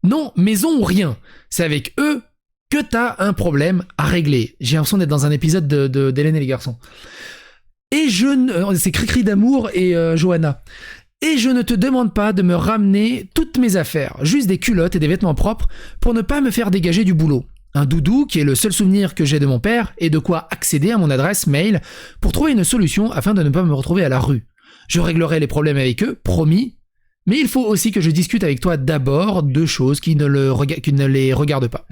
Non, maison ou rien, c'est avec eux que t'as un problème à régler. J'ai l'impression d'être dans un épisode d'Hélène et les garçons. Et c'est Cricri d'amour et Johanna. Et je ne te demande pas de me ramener toutes mes affaires, juste des culottes et des vêtements propres pour ne pas me faire dégager du boulot. Un doudou qui est le seul souvenir que j'ai de mon père et de quoi accéder à mon adresse mail pour trouver une solution afin de ne pas me retrouver à la rue. Je réglerai les problèmes avec eux, promis. Mais il faut aussi que je discute avec toi d'abord de choses qui ne les regardent pas.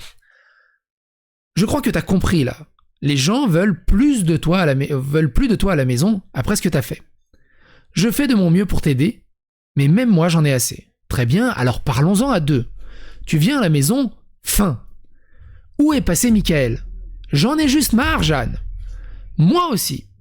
Je crois que t'as compris là. Les gens veulent plus de toi à la maison après ce que t'as fait. Je fais de mon mieux pour t'aider, mais même moi j'en ai assez. Très bien, alors parlons-en à deux. Tu viens à la maison, fin. Où est passé Michael? J'en ai juste marre, Jeanne. Moi aussi.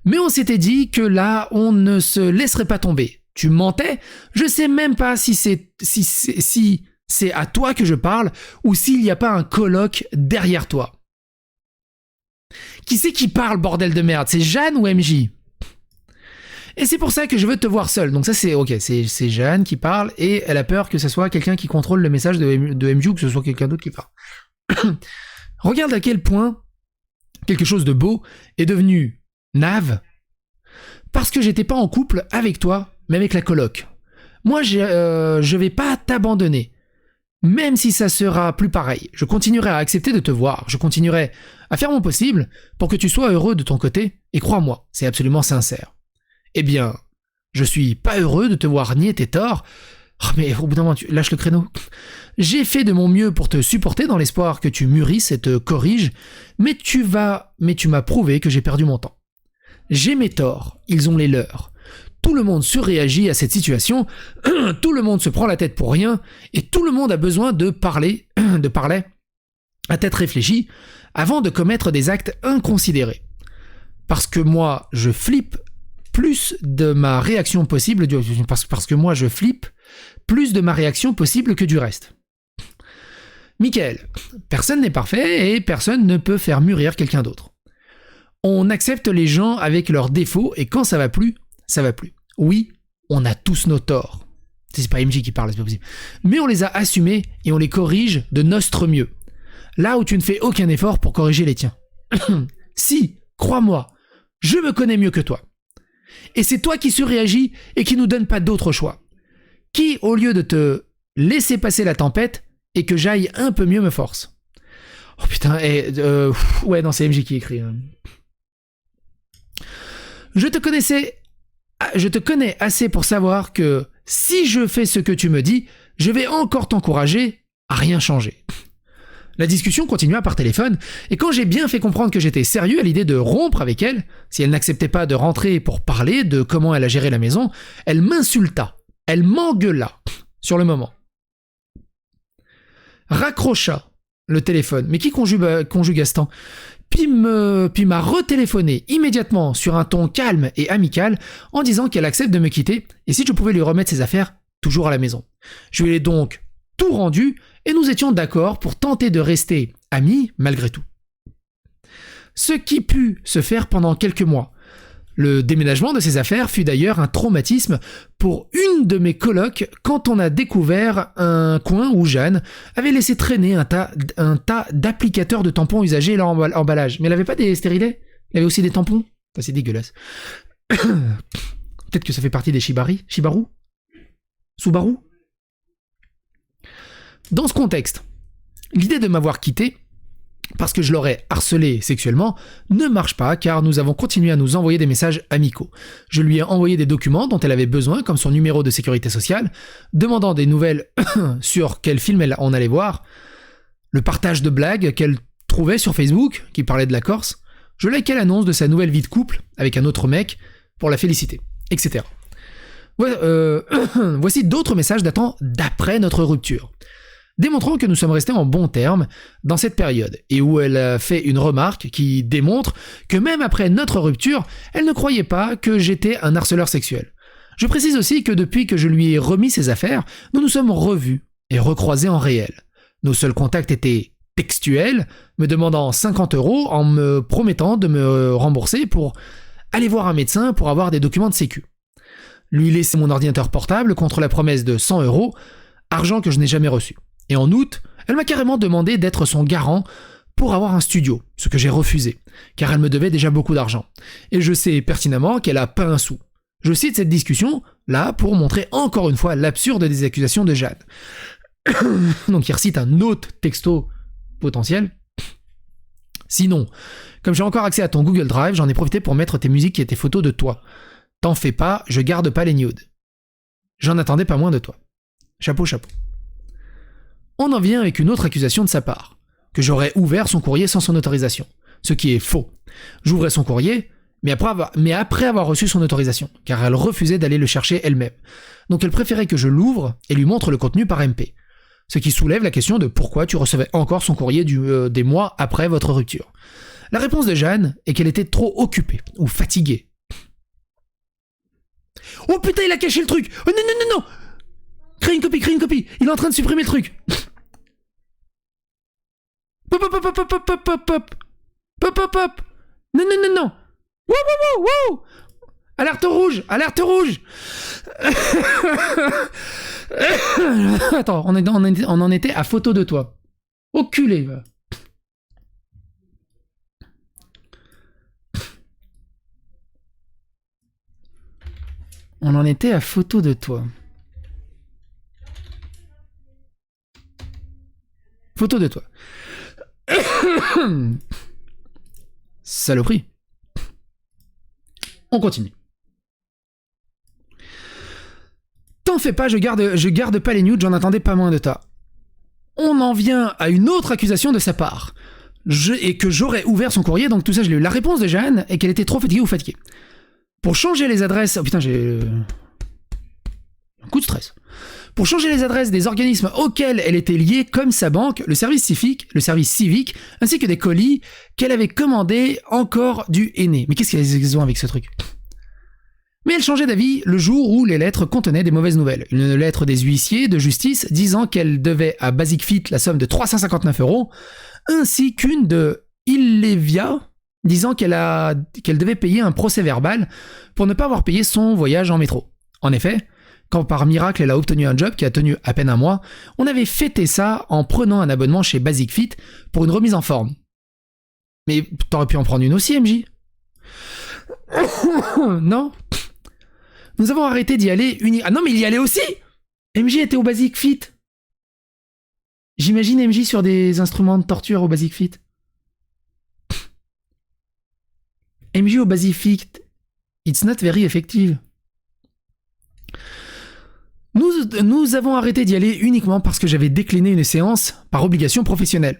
Mais on s'était dit que là, on ne se laisserait pas tomber. Tu mentais? Je sais même pas si c'est à toi que je parle ou s'il n'y a pas un coloc derrière toi. Qui c'est qui parle, bordel de merde? C'est Jeanne ou MJ? Et c'est pour ça que je veux te voir seul. Donc ça c'est ok, c'est Jeanne qui parle et elle a peur que ce soit quelqu'un qui contrôle le message de MJ ou que ce soit quelqu'un d'autre qui parle. Regarde à quel point quelque chose de beau est devenu nave parce que j'étais pas en couple avec toi, mais avec la coloc. Moi, je vais pas t'abandonner. Même si ça sera plus pareil, je continuerai à accepter de te voir, je continuerai à faire mon possible pour que tu sois heureux de ton côté, et crois-moi, c'est absolument sincère. Eh bien, je suis pas heureux de te voir nier tes torts. Oh, mais au bout d'un moment, tu lâches le créneau. J'ai fait de mon mieux pour te supporter dans l'espoir que tu mûrisses et te corriges, mais tu m'as prouvé que j'ai perdu mon temps. J'ai mes torts, ils ont les leurs. Tout le monde surréagit à cette situation, tout le monde se prend la tête pour rien, et tout le monde a besoin de parler à tête réfléchie, avant de commettre des actes inconsidérés. Parce que moi, je flippe plus de ma réaction possible, parce que moi, je flippe plus de ma réaction possible que du reste. Michael, personne n'est parfait et personne ne peut faire mûrir quelqu'un d'autre. On accepte les gens avec leurs défauts et quand ça va plus, ça va plus. Oui, on a tous nos torts. C'est pas MJ qui parle, c'est pas possible. Mais on les a assumés et on les corrige de notre mieux. Là où tu ne fais aucun effort pour corriger les tiens. Si, crois-moi, je me connais mieux que toi. Et c'est toi qui surréagis et qui nous donne pas d'autre choix. Qui, au lieu de te laisser passer la tempête et que j'aille un peu mieux me force. Oh putain, ouais, non, c'est MJ qui écrit. Je te connais assez pour savoir que si je fais ce que tu me dis, je vais encore t'encourager à rien changer. La discussion continua par téléphone, et quand j'ai bien fait comprendre que j'étais sérieux à l'idée de rompre avec elle, si elle n'acceptait pas de rentrer pour parler de comment elle a géré la maison, elle m'insulta, elle m'engueula, sur le moment. Raccrocha le téléphone, mais qui conjugue à ce temps, puis m'a retéléphoné immédiatement sur un ton calme et amical en disant qu'elle accepte de me quitter et si je pouvais lui remettre ses affaires toujours à la maison. Je lui ai donc tout rendu et nous étions d'accord pour tenter de rester amis malgré tout. Ce qui put se faire pendant quelques mois. Le déménagement de ses affaires fut d'ailleurs un traumatisme pour une de mes colocs quand on a découvert un coin où Jeanne avait laissé traîner un tas d'applicateurs de tampons usagés et leur emballage. Mais elle avait pas des stérilets ? Elle avait aussi des tampons ? Ça, c'est dégueulasse. Peut-être que ça fait partie des Shibaru ? Subaru ? Dans ce contexte, l'idée de m'avoir quitté, parce que je l'aurais harcelé sexuellement, ne marche pas car nous avons continué à nous envoyer des messages amicaux. Je lui ai envoyé des documents dont elle avait besoin, comme son numéro de sécurité sociale, demandant des nouvelles sur quel film on allait voir, le partage de blagues qu'elle trouvait sur Facebook, qui parlait de la Corse, je likais l'annonce de sa nouvelle vie de couple avec un autre mec pour la féliciter, etc. Voici d'autres messages datant d'après notre rupture, démontrant que nous sommes restés en bons termes dans cette période, et où elle a fait une remarque qui démontre que même après notre rupture, elle ne croyait pas que j'étais un harceleur sexuel. Je précise aussi que depuis que je lui ai remis ses affaires, nous nous sommes revus et recroisés en réel. Nos seuls contacts étaient textuels, me demandant 50 € en me promettant de me rembourser pour aller voir un médecin pour avoir des documents de sécu. Lui laisser mon ordinateur portable contre la promesse de 100 €, argent que je n'ai jamais reçu. Et en août, elle m'a carrément demandé d'être son garant pour avoir un studio, ce que j'ai refusé, car elle me devait déjà beaucoup d'argent. Et je sais pertinemment qu'elle a pas un sou. Je cite cette discussion, là, pour montrer encore une fois l'absurde des accusations de Jeanne. Donc il recite un autre texto potentiel. Sinon, comme j'ai encore accès à ton Google Drive, j'en ai profité pour mettre tes musiques et tes photos de toi. T'en fais pas, je garde pas les nudes. J'en attendais pas moins de toi. Chapeau, chapeau. On en vient avec une autre accusation de sa part, que j'aurais ouvert son courrier sans son autorisation, ce qui est faux. J'ouvrais son courrier, mais après avoir reçu son autorisation, car elle refusait d'aller le chercher elle-même. Donc elle préférait que je l'ouvre et lui montre le contenu par MP. Ce qui soulève la question de pourquoi tu recevais encore son courrier des mois après votre rupture. La réponse de Jeanne est qu'elle était trop occupée, ou fatiguée. Oh putain, il a caché le truc! Oh non, non, non, non! Crée une copie, il est en train de supprimer le truc. Pop, pop, pop, pop, pop, pop, pop, pop. Pop, pop, pop. Non, non, non, non. Wow, wow, wow, wow. Alerte rouge, alerte rouge. Attends, on en était à photo de toi. Enculé. On en était à photo de toi. Photo de toi. Saloperie. On continue. T'en fais pas, je garde pas les nudes, j'en attendais pas moins de toi. On en vient à une autre accusation de sa part. Et que j'aurais ouvert son courrier, donc tout ça je l'ai eu. La réponse de Jeanne est qu'elle était trop fatiguée ou fatiguée. Pour changer les adresses... Oh putain, j'ai... un coup de stress. Pour changer les adresses des organismes auxquels elle était liée, comme sa banque, le service civique, ainsi que des colis qu'elle avait commandés encore du henné. Mais qu'est-ce qu'ils ont avec ce truc ? Mais elle changeait d'avis le jour où les lettres contenaient des mauvaises nouvelles. Une lettre des huissiers de justice disant qu'elle devait à Basic Fit la somme de 359 €, ainsi qu'une de Illevia disant qu'elle devait payer un procès verbal pour ne pas avoir payé son voyage en métro. En effet, quand par miracle elle a obtenu un job qui a tenu à peine un mois, on avait fêté ça en prenant un abonnement chez Basic Fit pour une remise en forme. Mais t'aurais pu en prendre une aussi, MJ ? Non ? Nous avons arrêté d'y aller Ah non, mais il y allait aussi ! MJ était au Basic Fit. J'imagine MJ sur des instruments de torture au Basic Fit. MJ au Basic Fit. It's not very effective. Nous avons arrêté d'y aller uniquement parce que j'avais décliné une séance par obligation professionnelle.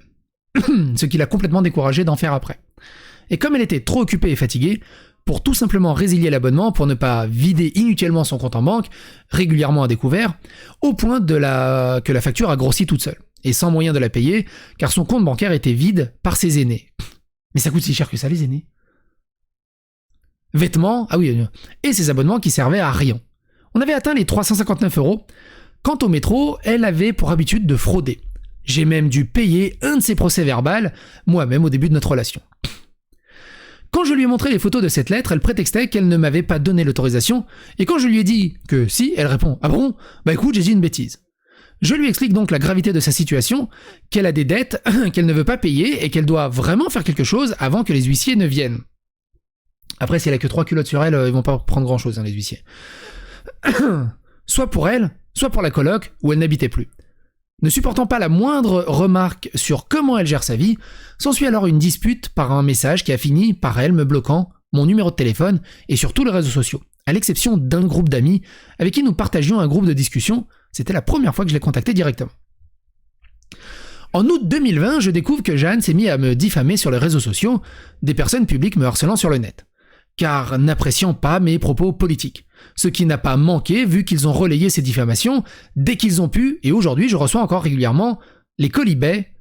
Ce qui l'a complètement découragé d'en faire après. Et comme elle était trop occupée et fatiguée, pour tout simplement résilier l'abonnement pour ne pas vider inutilement son compte en banque, régulièrement à découvert, au point que la facture a grossi toute seule, et sans moyen de la payer, car son compte bancaire était vide par ses aînés. Mais ça coûte si cher que ça, les aînés. Vêtements, ah oui, et ses abonnements qui servaient à rien. On avait atteint les 359 €. Quant au métro, elle avait pour habitude de frauder. J'ai même dû payer un de ses procès-verbales, moi-même au début de notre relation. Quand je lui ai montré les photos de cette lettre, elle prétextait qu'elle ne m'avait pas donné l'autorisation, et quand je lui ai dit que si, elle répond « Ah bon ? Bah écoute, j'ai dit une bêtise ». Je lui explique donc la gravité de sa situation, qu'elle a des dettes qu'elle ne veut pas payer et qu'elle doit vraiment faire quelque chose avant que les huissiers ne viennent. Après, si elle a que 3 culottes sur elle, ils vont pas prendre grand-chose, hein, les huissiers. Soit pour elle, soit pour la coloc, où elle n'habitait plus. Ne supportant pas la moindre remarque sur comment elle gère sa vie, s'ensuit alors une dispute par un message qui a fini par elle me bloquant mon numéro de téléphone et sur tous les réseaux sociaux, à l'exception d'un groupe d'amis avec qui nous partagions un groupe de discussion. C'était la première fois que je l'ai contacté directement. En août 2020, je découvre que Jeanne s'est mis à me diffamer sur les réseaux sociaux, des personnes publiques me harcelant sur le net, car n'appréciant pas mes propos politiques. Ce qui n'a pas manqué vu qu'ils ont relayé ces diffamations dès qu'ils ont pu, et aujourd'hui je reçois encore régulièrement les colibets.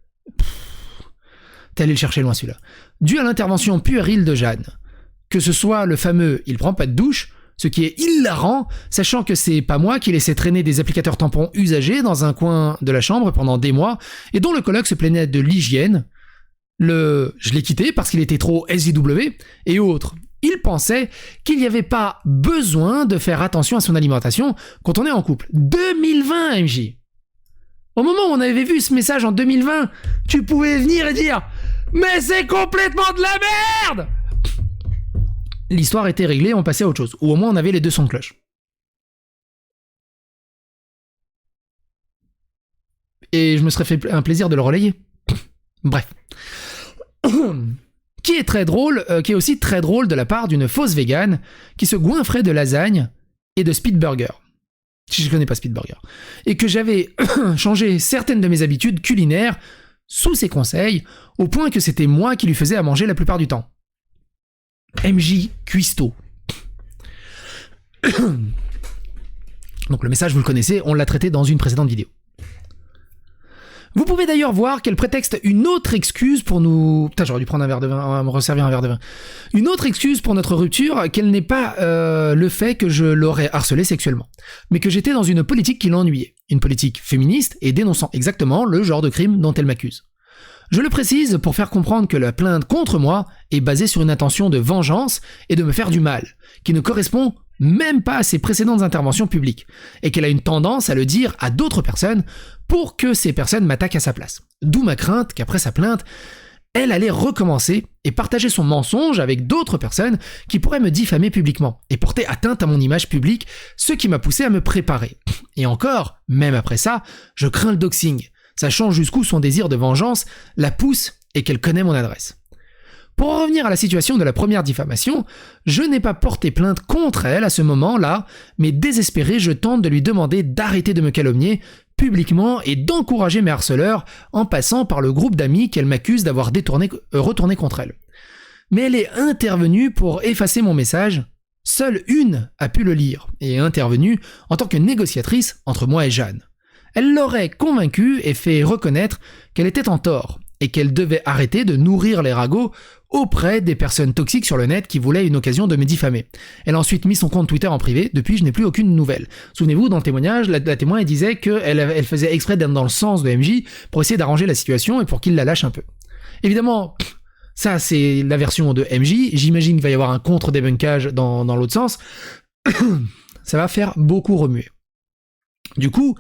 T'es allé le chercher loin celui-là. Dû à l'intervention puérile de Jeanne. Que ce soit le fameux « il prend pas de douche », ce qui est hilarant, sachant que c'est pas moi qui laissais traîner des applicateurs tampons usagés dans un coin de la chambre pendant des mois, et dont le coloc se plaignait de l'hygiène. Je l'ai quitté parce qu'il était trop SJW, et autres. Il pensait qu'il n'y avait pas besoin de faire attention à son alimentation quand on est en couple. 2020, MJ. Au moment où on avait vu ce message en 2020, tu pouvais venir et dire « Mais c'est complètement de la merde !» L'histoire était réglée, on passait à autre chose. Ou au moins on avait les deux sons de cloche. Et je me serais fait un plaisir de le relayer. Bref. Qui est aussi très drôle de la part d'une fausse végane qui se goinfrait de lasagne et de Speedburger. Je ne connais pas Speedburger. Et que j'avais changé certaines de mes habitudes culinaires sous ses conseils, au point que c'était moi qui lui faisais à manger la plupart du temps. MJ Cuisto. Donc le message, vous le connaissez, on l'a traité dans une précédente vidéo. Vous pouvez d'ailleurs voir qu'elle prétexte une autre excuse pour nous... Putain, j'aurais dû prendre un verre de vin, me resservir un verre de vin. Une autre excuse pour notre rupture, qu'elle n'est pas le fait que je l'aurais harcelée sexuellement, mais que j'étais dans une politique qui l'ennuyait. Une politique féministe et dénonçant exactement le genre de crime dont elle m'accuse. Je le précise pour faire comprendre que la plainte contre moi est basée sur une intention de vengeance et de me faire du mal, qui ne correspond même pas à ses précédentes interventions publiques, et qu'elle a une tendance à le dire à d'autres personnes pour que ces personnes m'attaquent à sa place. D'où ma crainte qu'après sa plainte, elle allait recommencer et partager son mensonge avec d'autres personnes qui pourraient me diffamer publiquement et porter atteinte à mon image publique, ce qui m'a poussé à me préparer. Et encore, même après ça, je crains le doxing, sachant jusqu'où son désir de vengeance la pousse et qu'elle connaît mon adresse. Pour en revenir à la situation de la première diffamation, je n'ai pas porté plainte contre elle à ce moment-là, mais désespéré, je tente de lui demander d'arrêter de me calomnier publiquement et d'encourager mes harceleurs en passant par le groupe d'amis qu'elle m'accuse d'avoir retourné contre elle. Mais elle est intervenue pour effacer mon message Seule une a pu le lire et est intervenue en tant que négociatrice entre moi et Jeanne. Elle l'aurait convaincue et fait reconnaître qu'elle était en tort et qu'elle devait arrêter de nourrir les ragots auprès des personnes toxiques sur le net qui voulaient une occasion de me diffamer. Elle a ensuite mis son compte Twitter en privé, depuis je n'ai plus aucune nouvelle. Souvenez-vous, dans le témoignage, la témoin elle disait qu'elle faisait exprès d'être dans le sens de MJ pour essayer d'arranger la situation et pour qu'il la lâche un peu. Évidemment, ça c'est la version de MJ, j'imagine qu'il va y avoir un contre-débunkage dans l'autre sens. Ça va faire beaucoup remuer. Du coup,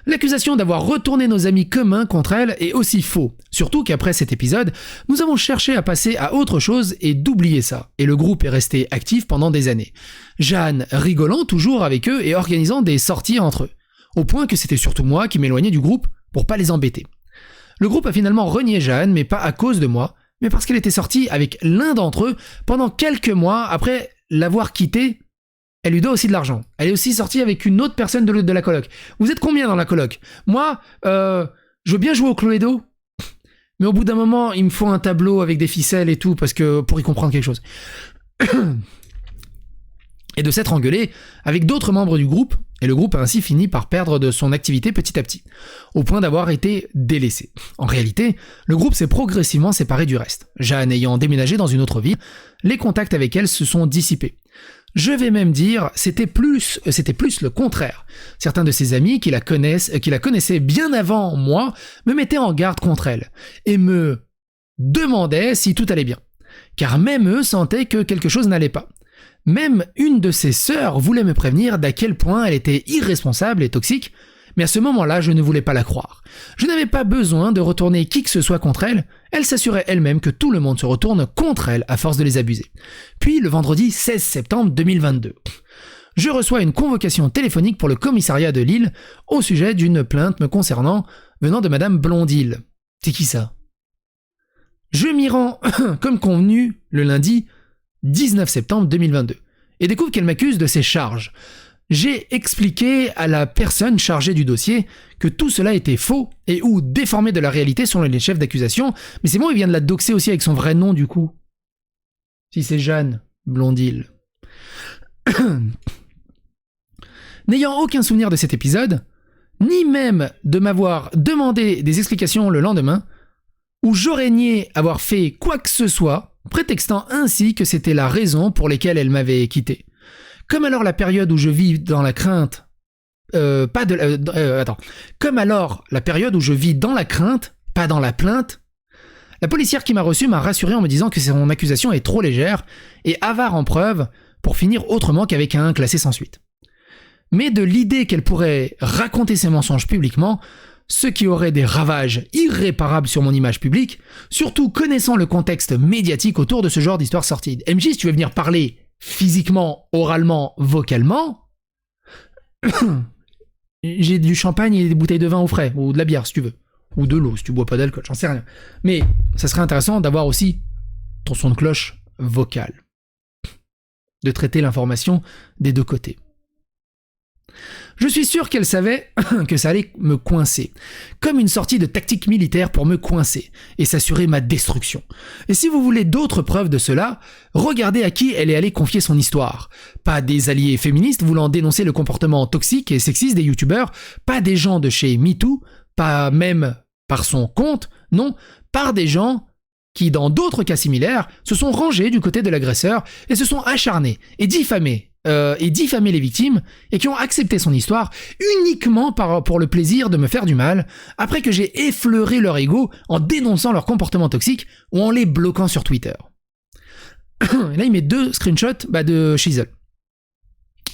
l'accusation d'avoir retourné nos amis communs contre elle est aussi faux. Surtout qu'après cet épisode, nous avons cherché à passer à autre chose et d'oublier ça. Et le groupe est resté actif pendant des années. Jeanne rigolant toujours avec eux et organisant des sorties entre eux. Au point que c'était surtout moi qui m'éloignais du groupe pour pas les embêter. Le groupe a finalement renié Jeanne, mais pas à cause de moi, mais parce qu'elle était sortie avec l'un d'entre eux pendant quelques mois après l'avoir quitté. Elle lui doit aussi de l'argent. Elle est aussi sortie avec une autre personne de la coloc. Vous êtes combien dans la coloc? Moi, je veux bien jouer au Cluedo, mais au bout d'un moment, il me faut un tableau avec des ficelles et tout, parce que pour y comprendre quelque chose. Et de s'être engueulé avec d'autres membres du groupe, et le groupe a ainsi fini par perdre de son activité petit à petit, au point d'avoir été délaissé. En réalité, le groupe s'est progressivement séparé du reste. Jeanne ayant déménagé dans une autre ville, les contacts avec elle se sont dissipés. Je vais même dire, c'était plus le contraire. Certains de ses amis qui la connaissaient bien avant moi me mettaient en garde contre elle et me demandaient si tout allait bien. Car même eux sentaient que quelque chose n'allait pas. Même une de ses sœurs voulait me prévenir d'à quel point elle était irresponsable et toxique, mais à ce moment-là, je ne voulais pas la croire. Je n'avais pas besoin de retourner qui que ce soit contre elle, elle s'assurait elle-même que tout le monde se retourne contre elle à force de les abuser. Puis, le vendredi 16 septembre 2022, je reçois une convocation téléphonique pour le commissariat de Lille au sujet d'une plainte me concernant venant de Madame Blondil. C'est qui ça? Je m'y rends comme convenu le lundi 19 septembre 2022 et découvre qu'elle m'accuse de ces charges. J'ai expliqué à la personne chargée du dossier que tout cela était faux et ou déformé de la réalité selon les chefs d'accusation, mais c'est bon, il vient de la doxer aussi avec son vrai nom du coup. Si c'est Jeanne Blondil. N'ayant aucun souvenir de cet épisode, ni même de m'avoir demandé des explications le lendemain, où j'aurais nié avoir fait quoi que ce soit, prétextant ainsi que c'était la raison pour laquelle elle m'avait quitté. Comme alors la période où je vis dans la crainte, Comme alors la période où je vis dans la crainte, pas dans la plainte, la policière qui m'a reçu m'a rassuré en me disant que son accusation est trop légère et avare en preuves pour finir autrement qu'avec un classé sans suite. Mais de l'idée qu'elle pourrait raconter ses mensonges publiquement, ce qui aurait des ravages irréparables sur mon image publique, surtout connaissant le contexte médiatique autour de ce genre d'histoire sortie. MJ, si tu veux venir parler physiquement, oralement, vocalement, j'ai du champagne et des bouteilles de vin au frais, ou de la bière si tu veux, ou de l'eau si tu bois pas d'alcool, j'en sais rien. Mais ça serait intéressant d'avoir aussi ton son de cloche vocal, de traiter l'information des deux côtés. Je suis sûr qu'elle savait que ça allait me coincer, comme une sortie de tactique militaire pour me coincer et s'assurer ma destruction. Et si vous voulez d'autres preuves de cela, regardez à qui elle est allée confier son histoire. Pas des alliés féministes voulant dénoncer le comportement toxique et sexiste des youtubeurs, pas des gens de chez MeToo, pas même par son compte, non, par des gens qui, dans d'autres cas similaires, se sont rangés du côté de l'agresseur et se sont acharnés et diffamés les victimes et qui ont accepté son histoire uniquement pour le plaisir de me faire du mal après que j'ai effleuré leur ego en dénonçant leur comportement toxique ou en les bloquant sur Twitter. Et là, il met 2 screenshots de Shizzle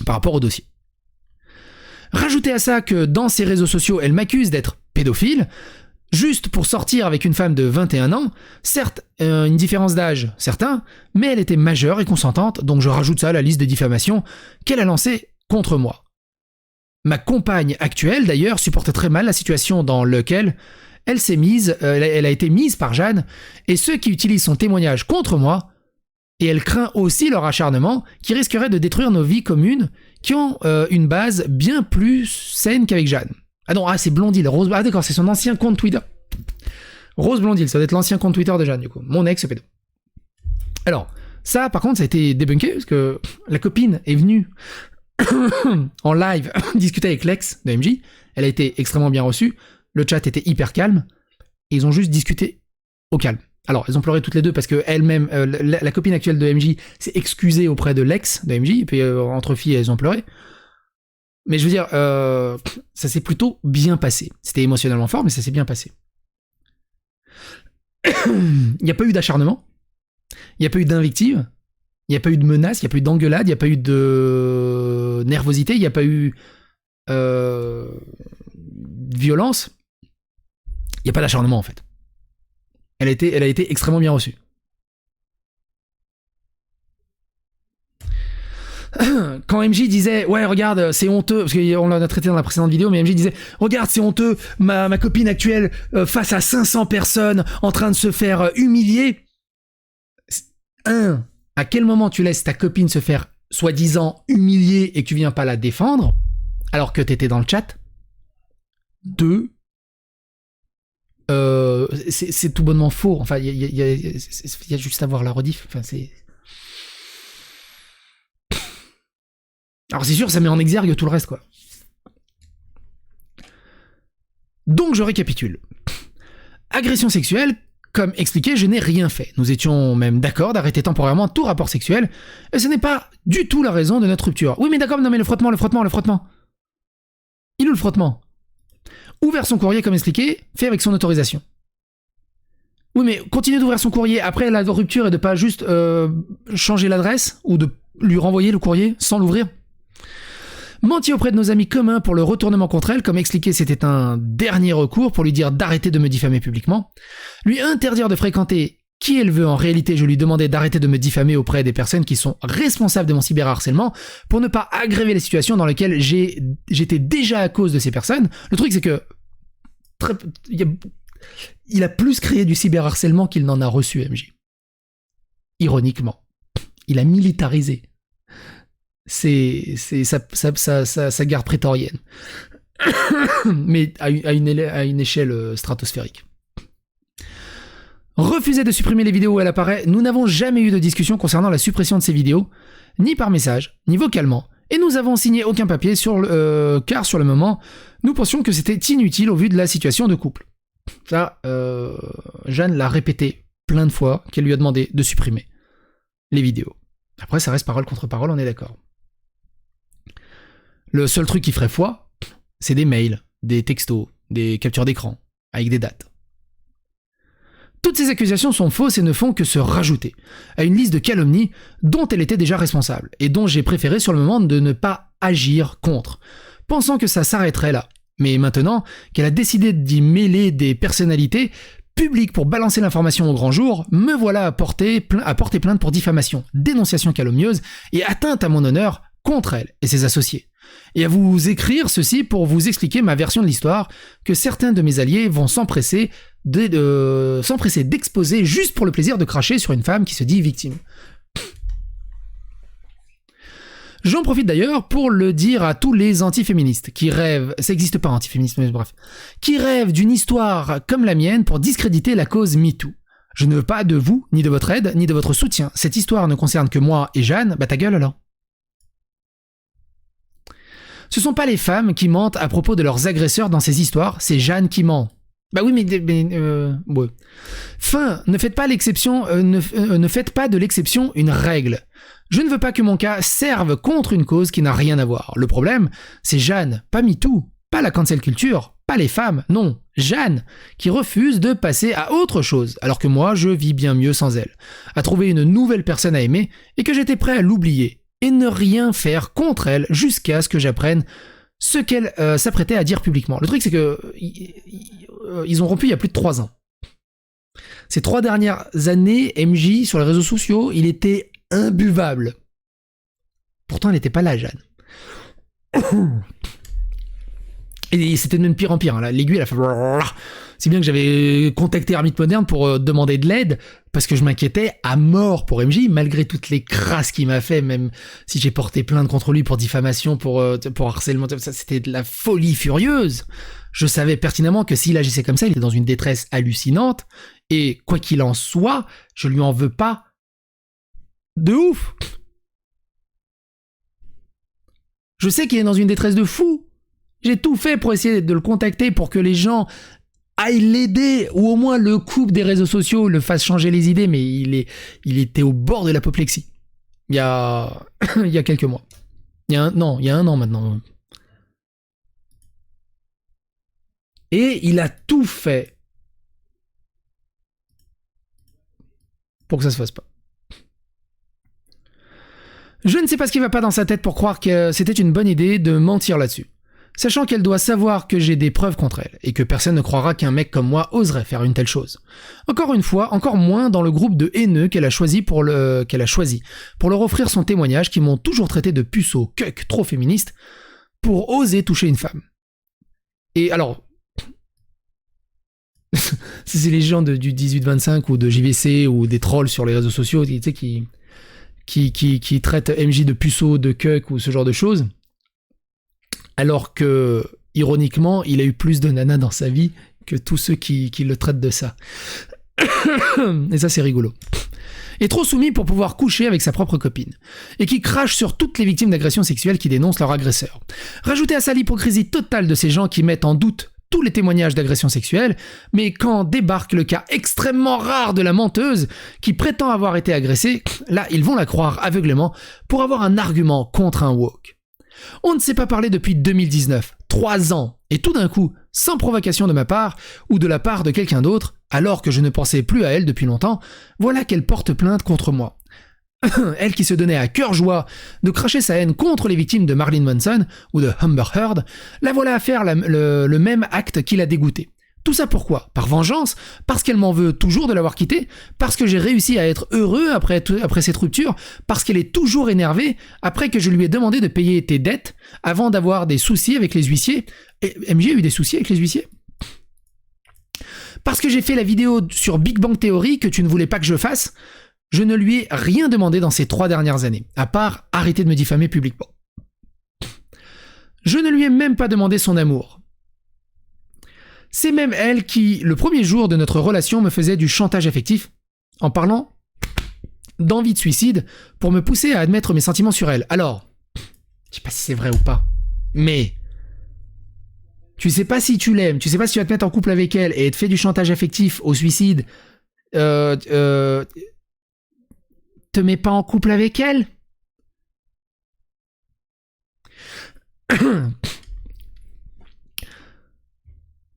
par rapport au dossier. Rajoutez à ça que dans ses réseaux sociaux, elle m'accuse d'être pédophile, juste pour sortir avec une femme de 21 ans, certes, une différence d'âge, certain, mais elle était majeure et consentante, donc je rajoute ça à la liste de diffamations qu'elle a lancée contre moi. Ma compagne actuelle, d'ailleurs, supporte très mal la situation dans laquelle elle a été mise par Jeanne, et ceux qui utilisent son témoignage contre moi, et elle craint aussi leur acharnement, qui risquerait de détruire nos vies communes, qui ont une base bien plus saine qu'avec Jeanne. Ah non, c'est Blondil, Rose... Ah d'accord, c'est son ancien compte Twitter. Rose Blondil, ça doit être l'ancien compte Twitter de Jeanne, du coup. Mon ex pédo. Alors, Ça, par contre, ça a été débunké parce que la copine est venue en live discuter avec l'ex de MJ. Elle a été extrêmement bien reçue. Le chat était hyper calme. Et ils ont juste discuté au calme. Alors, elles ont pleuré toutes les deux parce que elle-même, la copine actuelle de MJ s'est excusée auprès de l'ex de MJ. Et puis, entre filles, elles ont pleuré. Mais je veux dire, ça s'est plutôt bien passé. C'était émotionnellement fort, mais ça s'est bien passé. Il n'y a pas eu d'acharnement. Il n'y a pas eu d'invective. Il n'y a pas eu de menace. Il n'y a pas eu d'engueulade. Il n'y a pas eu de nervosité. Il n'y a pas eu de violence. Il n'y a pas d'acharnement, en fait. Elle a été extrêmement bien reçue. Quand MJ disait ouais regarde c'est honteux, parce qu'on l'a traité dans la précédente vidéo, mais MJ disait regarde c'est honteux, ma copine actuelle face à 500 personnes en train de se faire humilier. À quel moment tu laisses ta copine se faire soi-disant humilier et que tu viens pas la défendre alors que t'étais dans le chat? 2, c'est tout bonnement faux. Enfin il y a juste à voir la rediff. Enfin c'est... Alors c'est sûr, ça met en exergue tout le reste, quoi. Donc je récapitule. Agression sexuelle, comme expliqué, je n'ai rien fait. Nous étions même d'accord d'arrêter temporairement tout rapport sexuel, et ce n'est pas du tout la raison de notre rupture. Oui mais d'accord, non mais le frottement. Il est où le frottement? Ouvert son courrier comme expliqué, fait avec son autorisation. Oui mais continuez d'ouvrir son courrier après la rupture et de pas juste changer l'adresse, ou de lui renvoyer le courrier sans l'ouvrir. Menti auprès de nos amis communs pour le retournement contre elle, comme expliqué c'était un dernier recours pour lui dire d'arrêter de me diffamer publiquement. Lui interdire de fréquenter qui elle veut. En réalité, je lui demandais d'arrêter de me diffamer auprès des personnes qui sont responsables de mon cyberharcèlement pour ne pas aggraver les situations dans lesquelles j'étais déjà à cause de ces personnes. Le truc c'est que il a plus créé du cyberharcèlement qu'il n'en a reçu, MJ. Ironiquement. Il a militarisé c'est sa garde prétorienne. Mais à une échelle stratosphérique. Refuser de supprimer les vidéos où elle apparaît. Nous n'avons jamais eu de discussion concernant la suppression de ces vidéos, ni par message, ni vocalement, et nous avons signé aucun papier car sur le moment, nous pensions que c'était inutile au vu de la situation de couple. Ça, Jeanne l'a répété plein de fois qu'elle lui a demandé de supprimer les vidéos. Après, ça reste parole contre parole, on est d'accord. Le seul truc qui ferait foi, c'est des mails, des textos, des captures d'écran, avec des dates. Toutes ces accusations sont fausses et ne font que se rajouter à une liste de calomnies dont elle était déjà responsable, et dont j'ai préféré sur le moment de ne pas agir contre, pensant que ça s'arrêterait là. Mais maintenant qu'elle a décidé d'y mêler des personnalités publiques pour balancer l'information au grand jour, me voilà à porter plainte pour diffamation, dénonciation calomnieuse et atteinte à mon honneur contre elle et ses associés. Et à vous écrire ceci pour vous expliquer ma version de l'histoire que certains de mes alliés vont s'empresser d'exposer juste pour le plaisir de cracher sur une femme qui se dit victime. J'en profite d'ailleurs pour le dire à tous les antiféministes qui rêvent, ça n'existe pas antiféminisme, mais bref, qui rêvent d'une histoire comme la mienne pour discréditer la cause MeToo. Je ne veux pas de vous, ni de votre aide, ni de votre soutien. Cette histoire ne concerne que moi et Jeanne, bah ta gueule alors. Ce sont pas les femmes qui mentent à propos de leurs agresseurs dans ces histoires, c'est Jeanne qui ment. Bah oui, ouais. Fin, ne faites pas de l'exception une règle. Je ne veux pas que mon cas serve contre une cause qui n'a rien à voir. Le problème, c'est Jeanne, pas MeToo, pas la cancel culture, pas les femmes, non, Jeanne, qui refuse de passer à autre chose, alors que moi, je vis bien mieux sans elle, à trouver une nouvelle personne à aimer, et que j'étais prêt à l'oublier, et ne rien faire contre elle jusqu'à ce que j'apprenne ce qu'elle s'apprêtait à dire publiquement. Le truc, c'est que ils ont rompu il y a plus de 3 ans. Ces 3 dernières années, MJ, sur les réseaux sociaux, il était imbuvable. Pourtant, elle n'était pas là, Jeanne. Et c'était de même pire en pire. Hein. L'aiguille, elle a fait... Si bien que j'avais contacté Hermite Moderne pour demander de l'aide, parce que je m'inquiétais à mort pour MJ, malgré toutes les crasses qu'il m'a fait, même si j'ai porté plainte contre lui pour diffamation, pour harcèlement, ça, c'était de la folie furieuse. Je savais pertinemment que s'il agissait comme ça, il était dans une détresse hallucinante, et quoi qu'il en soit, je lui en veux pas De ouf. Je sais qu'il est dans une détresse de fou. J'ai tout fait pour essayer de le contacter pour que les gens aillent l'aider ou au moins le couple des réseaux sociaux le fasse changer les idées, mais il était au bord de l'apoplexie. Il y a quelques mois. Il y a un an maintenant. Et il a tout fait pour que ça se fasse pas. Je ne sais pas ce qui va pas dans sa tête pour croire que c'était une bonne idée de mentir là-dessus. Sachant qu'elle doit savoir que j'ai des preuves contre elle, et que personne ne croira qu'un mec comme moi oserait faire une telle chose. Encore une fois, encore moins dans le groupe de haineux qu'elle a choisi pour leur offrir son témoignage, qui m'ont toujours traité de puceau, cuck, trop féministe, pour oser toucher une femme. Et alors, si c'est les gens du 18-25 ou de JVC ou des trolls sur les réseaux sociaux, tu sais, qui traitent MJ de puceau, de cuck ou ce genre de choses, alors que, ironiquement, il a eu plus de nanas dans sa vie que tous ceux qui le traitent de ça. Et ça, c'est rigolo. Et trop soumis pour pouvoir coucher avec sa propre copine. Et qui crache sur toutes les victimes d'agressions sexuelles qui dénoncent leur agresseur. Rajoutez à ça l'hypocrisie totale de ces gens qui mettent en doute tous les témoignages d'agressions sexuelles, mais quand débarque le cas extrêmement rare de la menteuse qui prétend avoir été agressée, là, ils vont la croire aveuglément pour avoir un argument contre un woke. On ne s'est pas parlé depuis 2019, 3 ans, et tout d'un coup, sans provocation de ma part, ou de la part de quelqu'un d'autre, alors que je ne pensais plus à elle depuis longtemps, voilà qu'elle porte plainte contre moi. Elle qui se donnait à cœur joie de cracher sa haine contre les victimes de Marilyn Manson ou de Amber Heard, la voilà à faire le même acte qui l'a dégoûtée. Tout ça pourquoi ? Par vengeance ? Parce qu'elle m'en veut toujours de l'avoir quittée ? Parce que j'ai réussi à être heureux après cette rupture ? Parce qu'elle est toujours énervée après que je lui ai demandé de payer tes dettes avant d'avoir des soucis avec les huissiers ? Et MJ a eu des soucis avec les huissiers ? Parce que j'ai fait la vidéo sur Big Bang Theory que tu ne voulais pas que je fasse ? Je ne lui ai rien demandé dans ces 3 dernières années, à part arrêter de me diffamer publiquement. Je ne lui ai même pas demandé son amour. C'est même elle qui, le premier jour de notre relation, me faisait du chantage affectif en parlant d'envie de suicide pour me pousser à admettre mes sentiments sur elle. Alors, je sais pas si c'est vrai ou pas, mais tu sais pas si tu l'aimes, tu sais pas si tu vas te mettre en couple avec elle et elle te fait du chantage affectif au suicide, te mets pas en couple avec elle ?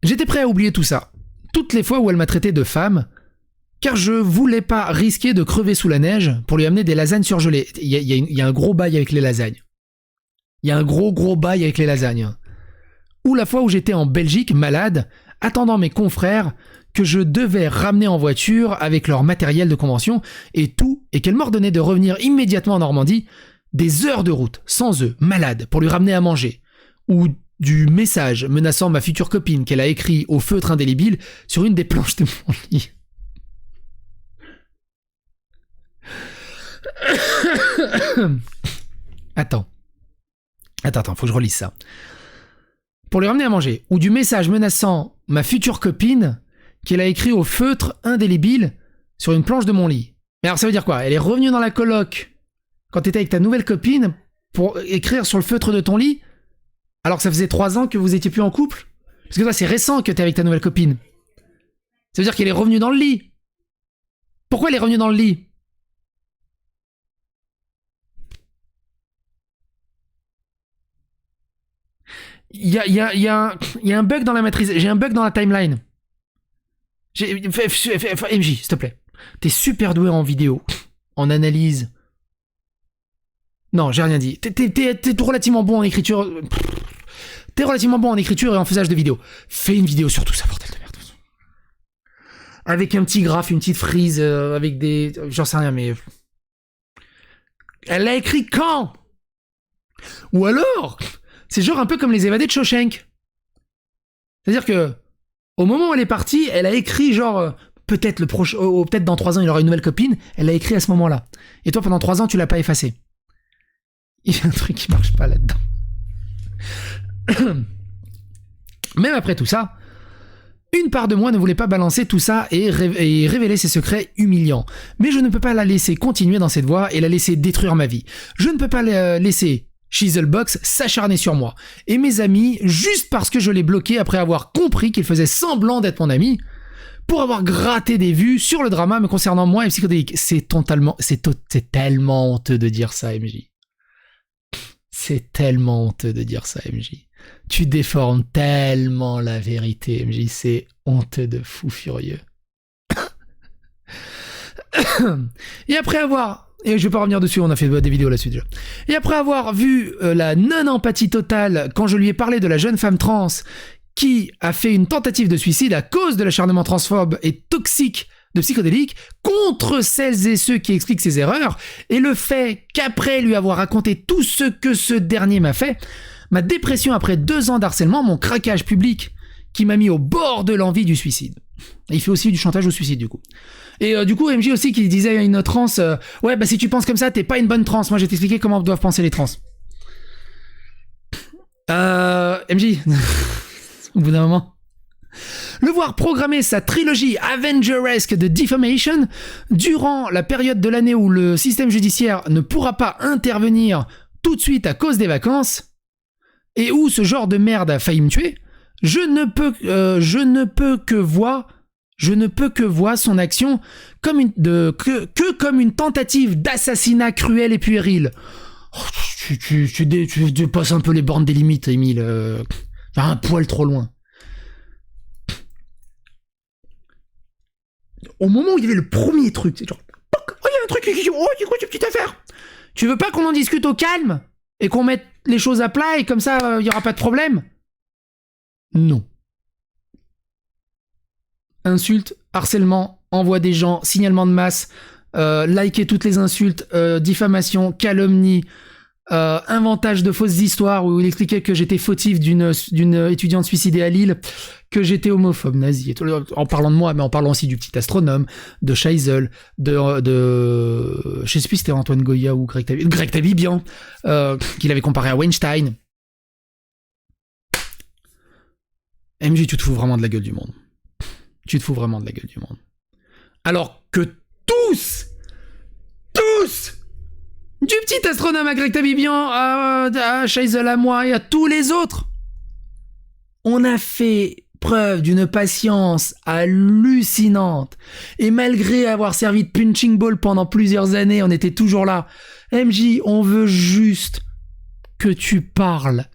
J'étais prêt à oublier tout ça. Toutes les fois où elle m'a traité de femme, car je voulais pas risquer de crever sous la neige pour lui amener des lasagnes surgelées. Il y a un gros bail avec les lasagnes. Il y a un gros bail avec les lasagnes. Ou la fois où j'étais en Belgique, malade, attendant mes confrères que je devais ramener en voiture avec leur matériel de convention et tout, et qu'elle m'ordonnait de revenir immédiatement en Normandie, des heures de route, sans eux, malade, pour lui ramener à manger. Ou du message menaçant ma future copine qu'elle a écrit au feutre indélébile sur une des planches de mon lit. Attends, faut que je relise ça. Pour lui ramener à manger. Ou du message menaçant ma future copine qu'elle a écrit au feutre indélébile sur une planche de mon lit. Mais alors ça veut dire quoi ? Elle est revenue dans la coloc quand t'étais avec ta nouvelle copine pour écrire sur le feutre de ton lit ? Alors que ça faisait 3 ans que vous étiez plus en couple ? Parce que toi, c'est récent que t'es avec ta nouvelle copine. Ça veut dire qu'elle est revenue dans le lit. Pourquoi elle est revenue dans le lit ? Il y a un bug dans la matrice. J'ai un bug dans la timeline. MJ, s'il te plaît. T'es super doué en vidéo, en analyse. Non, j'ai rien dit. T'es relativement bon en écriture. T'es relativement bon en écriture et en faisage de vidéos. Fais une vidéo sur tout ça, bordel de merde. Avec un petit graphe, une petite frise, avec des... J'en sais rien, mais... Elle l'a écrit quand ? Ou alors, c'est genre un peu comme les évadés de Shawshank. C'est-à-dire que, au moment où elle est partie, elle a écrit genre... peut-être peut-être dans 3 ans, il aura une nouvelle copine. Elle l'a écrit à ce moment-là. Et toi, pendant 3 ans, tu l'as pas effacé. Il y a un truc qui marche pas là-dedans. Même après tout ça, Une part de moi ne voulait pas balancer tout ça et révéler ses secrets humiliants. Mais je ne peux pas la laisser continuer dans cette voie et la laisser détruire ma vie. Je ne peux pas laisser Chiselbox s'acharner sur moi et mes amis juste parce que je l'ai bloqué après avoir compris qu'il faisait semblant d'être mon ami pour avoir gratté des vues sur le drama me concernant moi et Psychodélique. C'est tellement honteux de dire ça, MJ. C'est tellement honteux de dire ça, MJ. Tu déformes tellement la vérité, MJ. C'est honteux de fou furieux. Et après avoir... Et je vais pas revenir dessus, on a fait des vidéos là-dessus déjà. Et après avoir vu la non-empathie totale quand je lui ai parlé de la jeune femme trans qui a fait une tentative de suicide à cause de l'acharnement transphobe et toxique de Psychodélique contre celles et ceux qui expliquent ses erreurs, et le fait qu'après lui avoir raconté tout ce que ce dernier m'a fait, ma dépression après 2 ans d'harcèlement, mon craquage public qui m'a mis au bord de l'envie du suicide. Et il fait aussi du chantage au suicide du coup. Et du coup MJ aussi qui disait à une trans ouais bah si tu penses comme ça t'es pas une bonne trans, moi je vais t'expliquer comment doivent penser les trans. MJ au bout d'un moment, le voir programmer sa trilogie Avengeresque de Defamation durant la période de l'année où le système judiciaire ne pourra pas intervenir tout de suite à cause des vacances et où ce genre de merde a failli me tuer, je ne peux que voir son action comme comme une tentative d'assassinat cruel et puéril. Oh, tu dépasses un peu les bornes des limites, Émile. Un poil trop loin. Au moment où il y avait le premier truc, c'est genre, oh, il y a un truc qui... Oh, c'est quoi cette petite affaire? Tu veux pas qu'on en discute au calme? Et qu'on mette les choses à plat et comme ça, il y aura pas de problème? Non. Insultes, harcèlement, envoi des gens, signalement de masse, liker toutes les insultes, diffamation, calomnie, inventage de fausses histoires où il expliquait que j'étais fautif d'une étudiante suicidée à Lille, que j'étais homophobe, nazi, et tout, en parlant de moi, mais en parlant aussi du petit astronome, de Scheisel, je sais plus si c'était Antoine Goya ou Greg Tabibian, qu'il avait comparé à Weinstein. MJ, tu te fous vraiment de la gueule du monde. Tu te fous vraiment de la gueule du monde. Alors que tous, du petit astronome à Greg Tabibian, à Scheisel, à moi et à tous les autres, on a fait preuve d'une patience hallucinante. Et malgré avoir servi de punching ball pendant plusieurs années, on était toujours là. MJ, on veut juste que tu parles.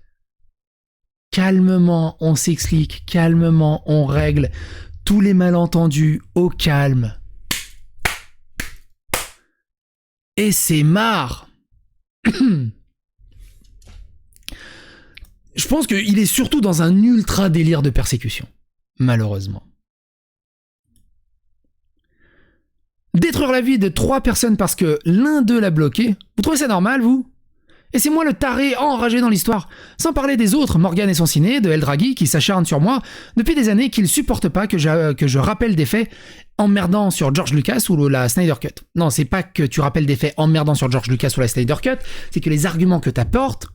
Calmement, on s'explique. Calmement, on règle tous les malentendus au calme. Et c'est marre. Je pense qu'il est surtout dans un ultra délire de persécution. Malheureusement. Détruire la vie de 3 personnes parce que l'un d'eux l'a bloqué. Vous trouvez ça normal, vous? Et c'est moi le taré enragé dans l'histoire. Sans parler des autres, Morgan et son ciné, de Eldragui, qui s'acharnent sur moi depuis des années, qu'ils supportent pas que je rappelle des faits emmerdants sur George Lucas ou la Snyder Cut. Non, c'est pas que tu rappelles des faits emmerdants sur George Lucas ou la Snyder Cut, c'est que les arguments que t'apportes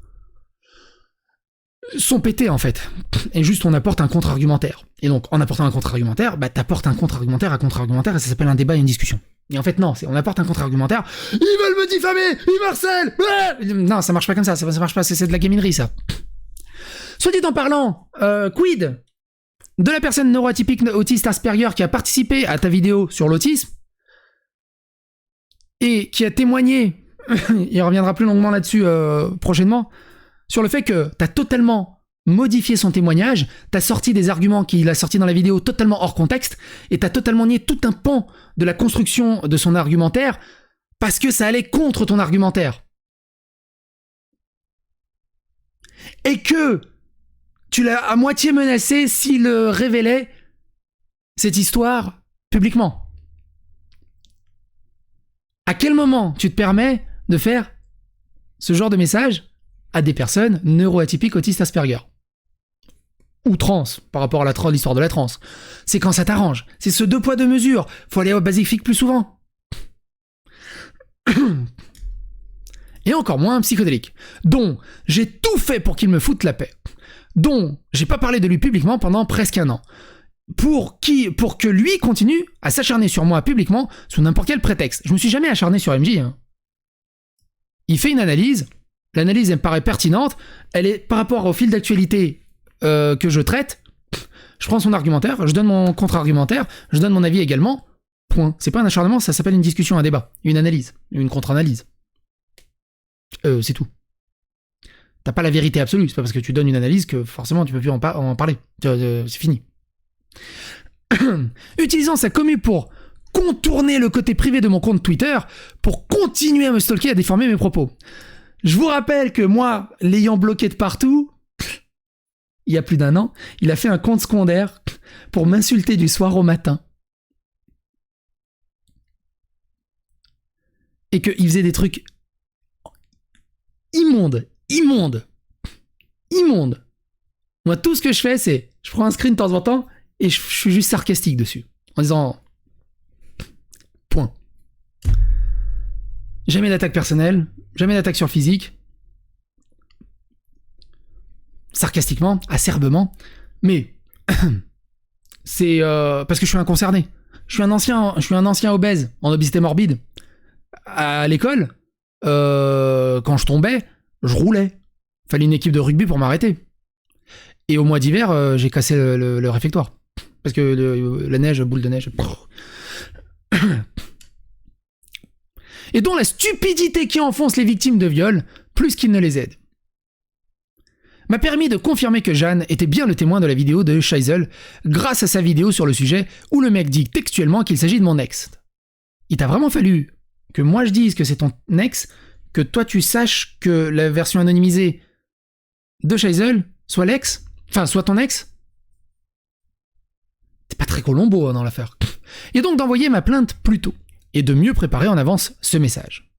sont pétés en fait. Et juste on apporte un contre-argumentaire. Et donc en apportant un contre-argumentaire, bah t'apportes un contre-argumentaire à contre-argumentaire et ça s'appelle un débat et une discussion. Et en fait non, on apporte un contre-argumentaire, ils veulent me diffamer, ils m'harcèlent. Non, ça marche pas comme ça marche pas, c'est de la gaminerie ça. Soit dit en parlant, quid de la personne neuroatypique autiste Asperger qui a participé à ta vidéo sur l'autisme et qui a témoigné, il reviendra plus longuement là-dessus prochainement, sur le fait que t'as totalement modifié son témoignage, t'as sorti des arguments qu'il a sortis dans la vidéo totalement hors contexte, et t'as totalement nié tout un pan de la construction de son argumentaire parce que ça allait contre ton argumentaire. Et que tu l'as à moitié menacé s'il révélait cette histoire publiquement. À quel moment tu te permets de faire ce genre de message à des personnes neuroatypiques autistes Asperger ou trans, par rapport à l'histoire de la trans? C'est quand ça t'arrange. C'est ce 2 poids 2 mesures. Faut aller au basifique plus souvent. Et encore moins un psychodélique, dont j'ai tout fait pour qu'il me foute la paix, dont j'ai pas parlé de lui publiquement pendant presque 1 an. pour que lui continue à s'acharner sur moi publiquement sous n'importe quel prétexte. Je me suis jamais acharné sur MJ. Hein. Il fait une analyse, l'analyse elle me paraît pertinente, elle est par rapport au fil d'actualité que je traite, je prends son argumentaire, je donne mon contre-argumentaire, je donne mon avis également, point. C'est pas un acharnement, ça s'appelle une discussion, un débat, une analyse, une contre-analyse. C'est tout. T'as pas la vérité absolue, c'est pas parce que tu donnes une analyse que forcément tu peux plus en parler. C'est fini. Utilisant sa commu pour contourner le côté privé de mon compte Twitter pour continuer à me stalker et à déformer mes propos. Je vous rappelle que moi, l'ayant bloqué de partout, il y a plus d'1 an, il a fait un compte secondaire pour m'insulter du soir au matin. Et qu'il faisait des trucs immondes. Moi, tout ce que je fais, c'est je prends un screen de temps en temps et je suis juste sarcastique dessus. En disant point. Jamais d'attaque personnelle, jamais d'attaque sur le physique. Sarcastiquement, acerbement, mais c'est parce que je suis un concerné. Je suis un ancien obèse en obésité morbide. À l'école, quand je tombais, je roulais. Fallait une équipe de rugby pour m'arrêter. Et au mois d'hiver, j'ai cassé le réfectoire. Parce que la neige, boule de neige. Et dont la stupidité qui enfonce les victimes de viol, plus qu'il ne les aide, m'a permis de confirmer que Jeanne était bien le témoin de la vidéo de Scheisel grâce à sa vidéo sur le sujet où le mec dit textuellement qu'il s'agit de mon ex. Il t'a vraiment fallu que moi je dise que c'est ton ex, que toi tu saches que la version anonymisée de Scheisel soit l'ex, enfin soit ton ex. T'es pas très Colombo dans l'affaire. Et donc d'envoyer ma plainte plus tôt et de mieux préparer en avance ce message.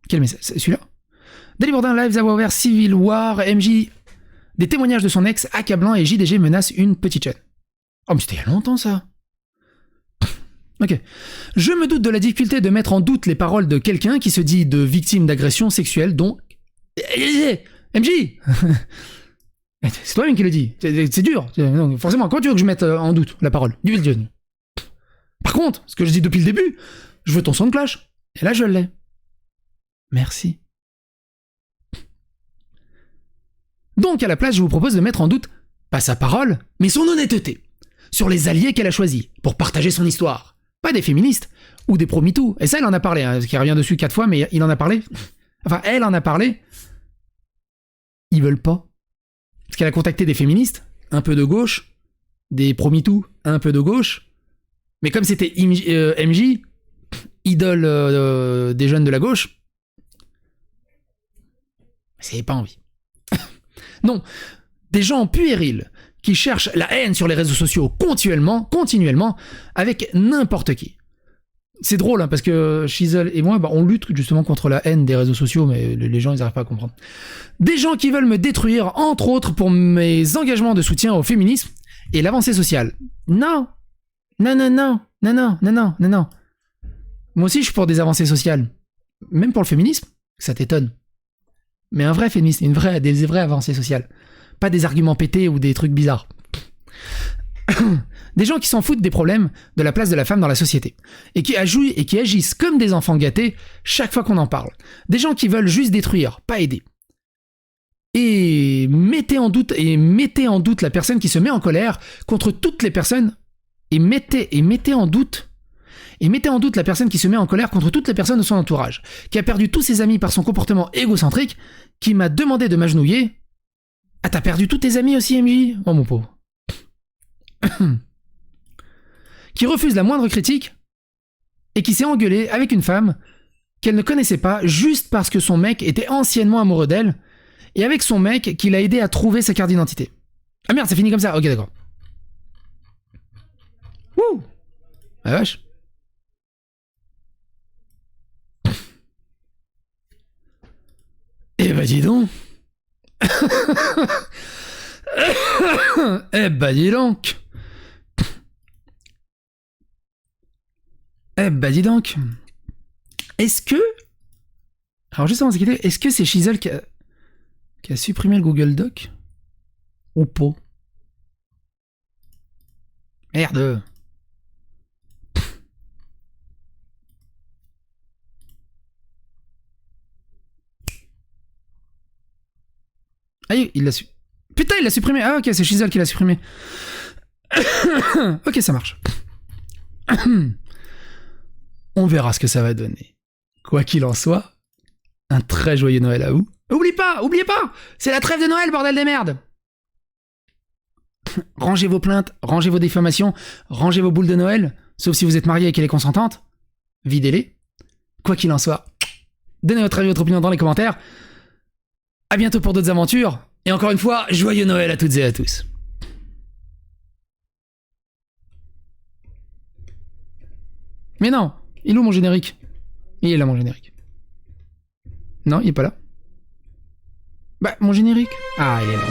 Quel message? C'est celui-là. Daily Bourdin Lives a ouvert Civil War, MJ. Des témoignages de son ex accablant et JDG menace une petite chaîne. Oh mais c'était il y a longtemps ça. Ok. Je me doute de la difficulté de mettre en doute les paroles de quelqu'un qui se dit de victime d'agression sexuelle dont... MJ. C'est toi-même qui le dis. C'est dur. Donc, forcément, quand tu veux que je mette en doute la parole? Par contre, ce que je dis depuis le début, je veux ton son de cloche. Et là je l'ai. Merci. Donc à la place, je vous propose de mettre en doute, pas sa parole, mais son honnêteté, sur les alliés qu'elle a choisis pour partager son histoire. Pas des féministes, ou des pro-MeToo. Et ça, elle en a parlé, hein, qui revient dessus 4 fois, mais il en a parlé. Enfin, elle en a parlé. Ils veulent pas. Parce qu'elle a contacté des féministes, un peu de gauche, des pro-MeToo, un peu de gauche. Mais comme c'était MJ, idole des jeunes de la gauche, c'est pas envie. Non, des gens puérils qui cherchent la haine sur les réseaux sociaux continuellement, avec n'importe qui. C'est drôle, hein, parce que Shizel et moi, on lutte justement contre la haine des réseaux sociaux, mais les gens, ils n'arrivent pas à comprendre. Des gens qui veulent me détruire, entre autres, pour mes engagements de soutien au féminisme et l'avancée sociale. Non. Non. Moi aussi, je suis pour des avancées sociales. Même pour le féminisme, ça t'étonne. Mais un vrai féminisme, des vraies avancées sociales. Pas des arguments pétés ou des trucs bizarres. Des gens qui s'en foutent des problèmes de la place de la femme dans la société. Et qui agissent comme des enfants gâtés chaque fois qu'on en parle. Des gens qui veulent juste détruire, pas aider. Et mettez en doute la personne qui se met en colère contre toutes les personnes. Et mettez en doute la personne qui se met en colère contre toutes les personnes de son entourage, qui a perdu tous ses amis par son comportement égocentrique, qui m'a demandé de m'agenouiller. Ah, t'as perdu tous tes amis aussi, MJ? Oh mon pauvre. Qui refuse la moindre critique et qui s'est engueulé avec une femme qu'elle ne connaissait pas juste parce que son mec était anciennement amoureux d'elle et avec son mec qui l'a aidé à trouver sa carte d'identité. Ah merde, c'est fini comme ça? Ok, d'accord. Wouh! Ah vache. Eh bah dis donc. Eh bah dis donc. Eh bah dis donc. Est-ce que... Alors juste avant de se quitter, est-ce que c'est Shizel qui a supprimé le Google Doc? Ou pas? Merde. Ah, il l'a su. Putain, il l'a supprimé. Ah, ok, c'est Shizel qui l'a supprimé. Ok, ça marche. On verra ce que ça va donner. Quoi qu'il en soit, un très joyeux Noël à vous. Oubliez pas, c'est la trêve de Noël, bordel des merdes. Rangez vos plaintes, rangez vos diffamations, rangez vos boules de Noël, sauf si vous êtes marié et qu'elle est consentante. Videz-les. Quoi qu'il en soit, donnez votre avis, votre opinion dans les commentaires. À bientôt pour d'autres aventures. Et encore une fois, joyeux Noël à toutes et à tous. Mais non, il est où mon générique? Il est là mon générique. Non, il est pas là. Bah, mon générique. Ah, il est là.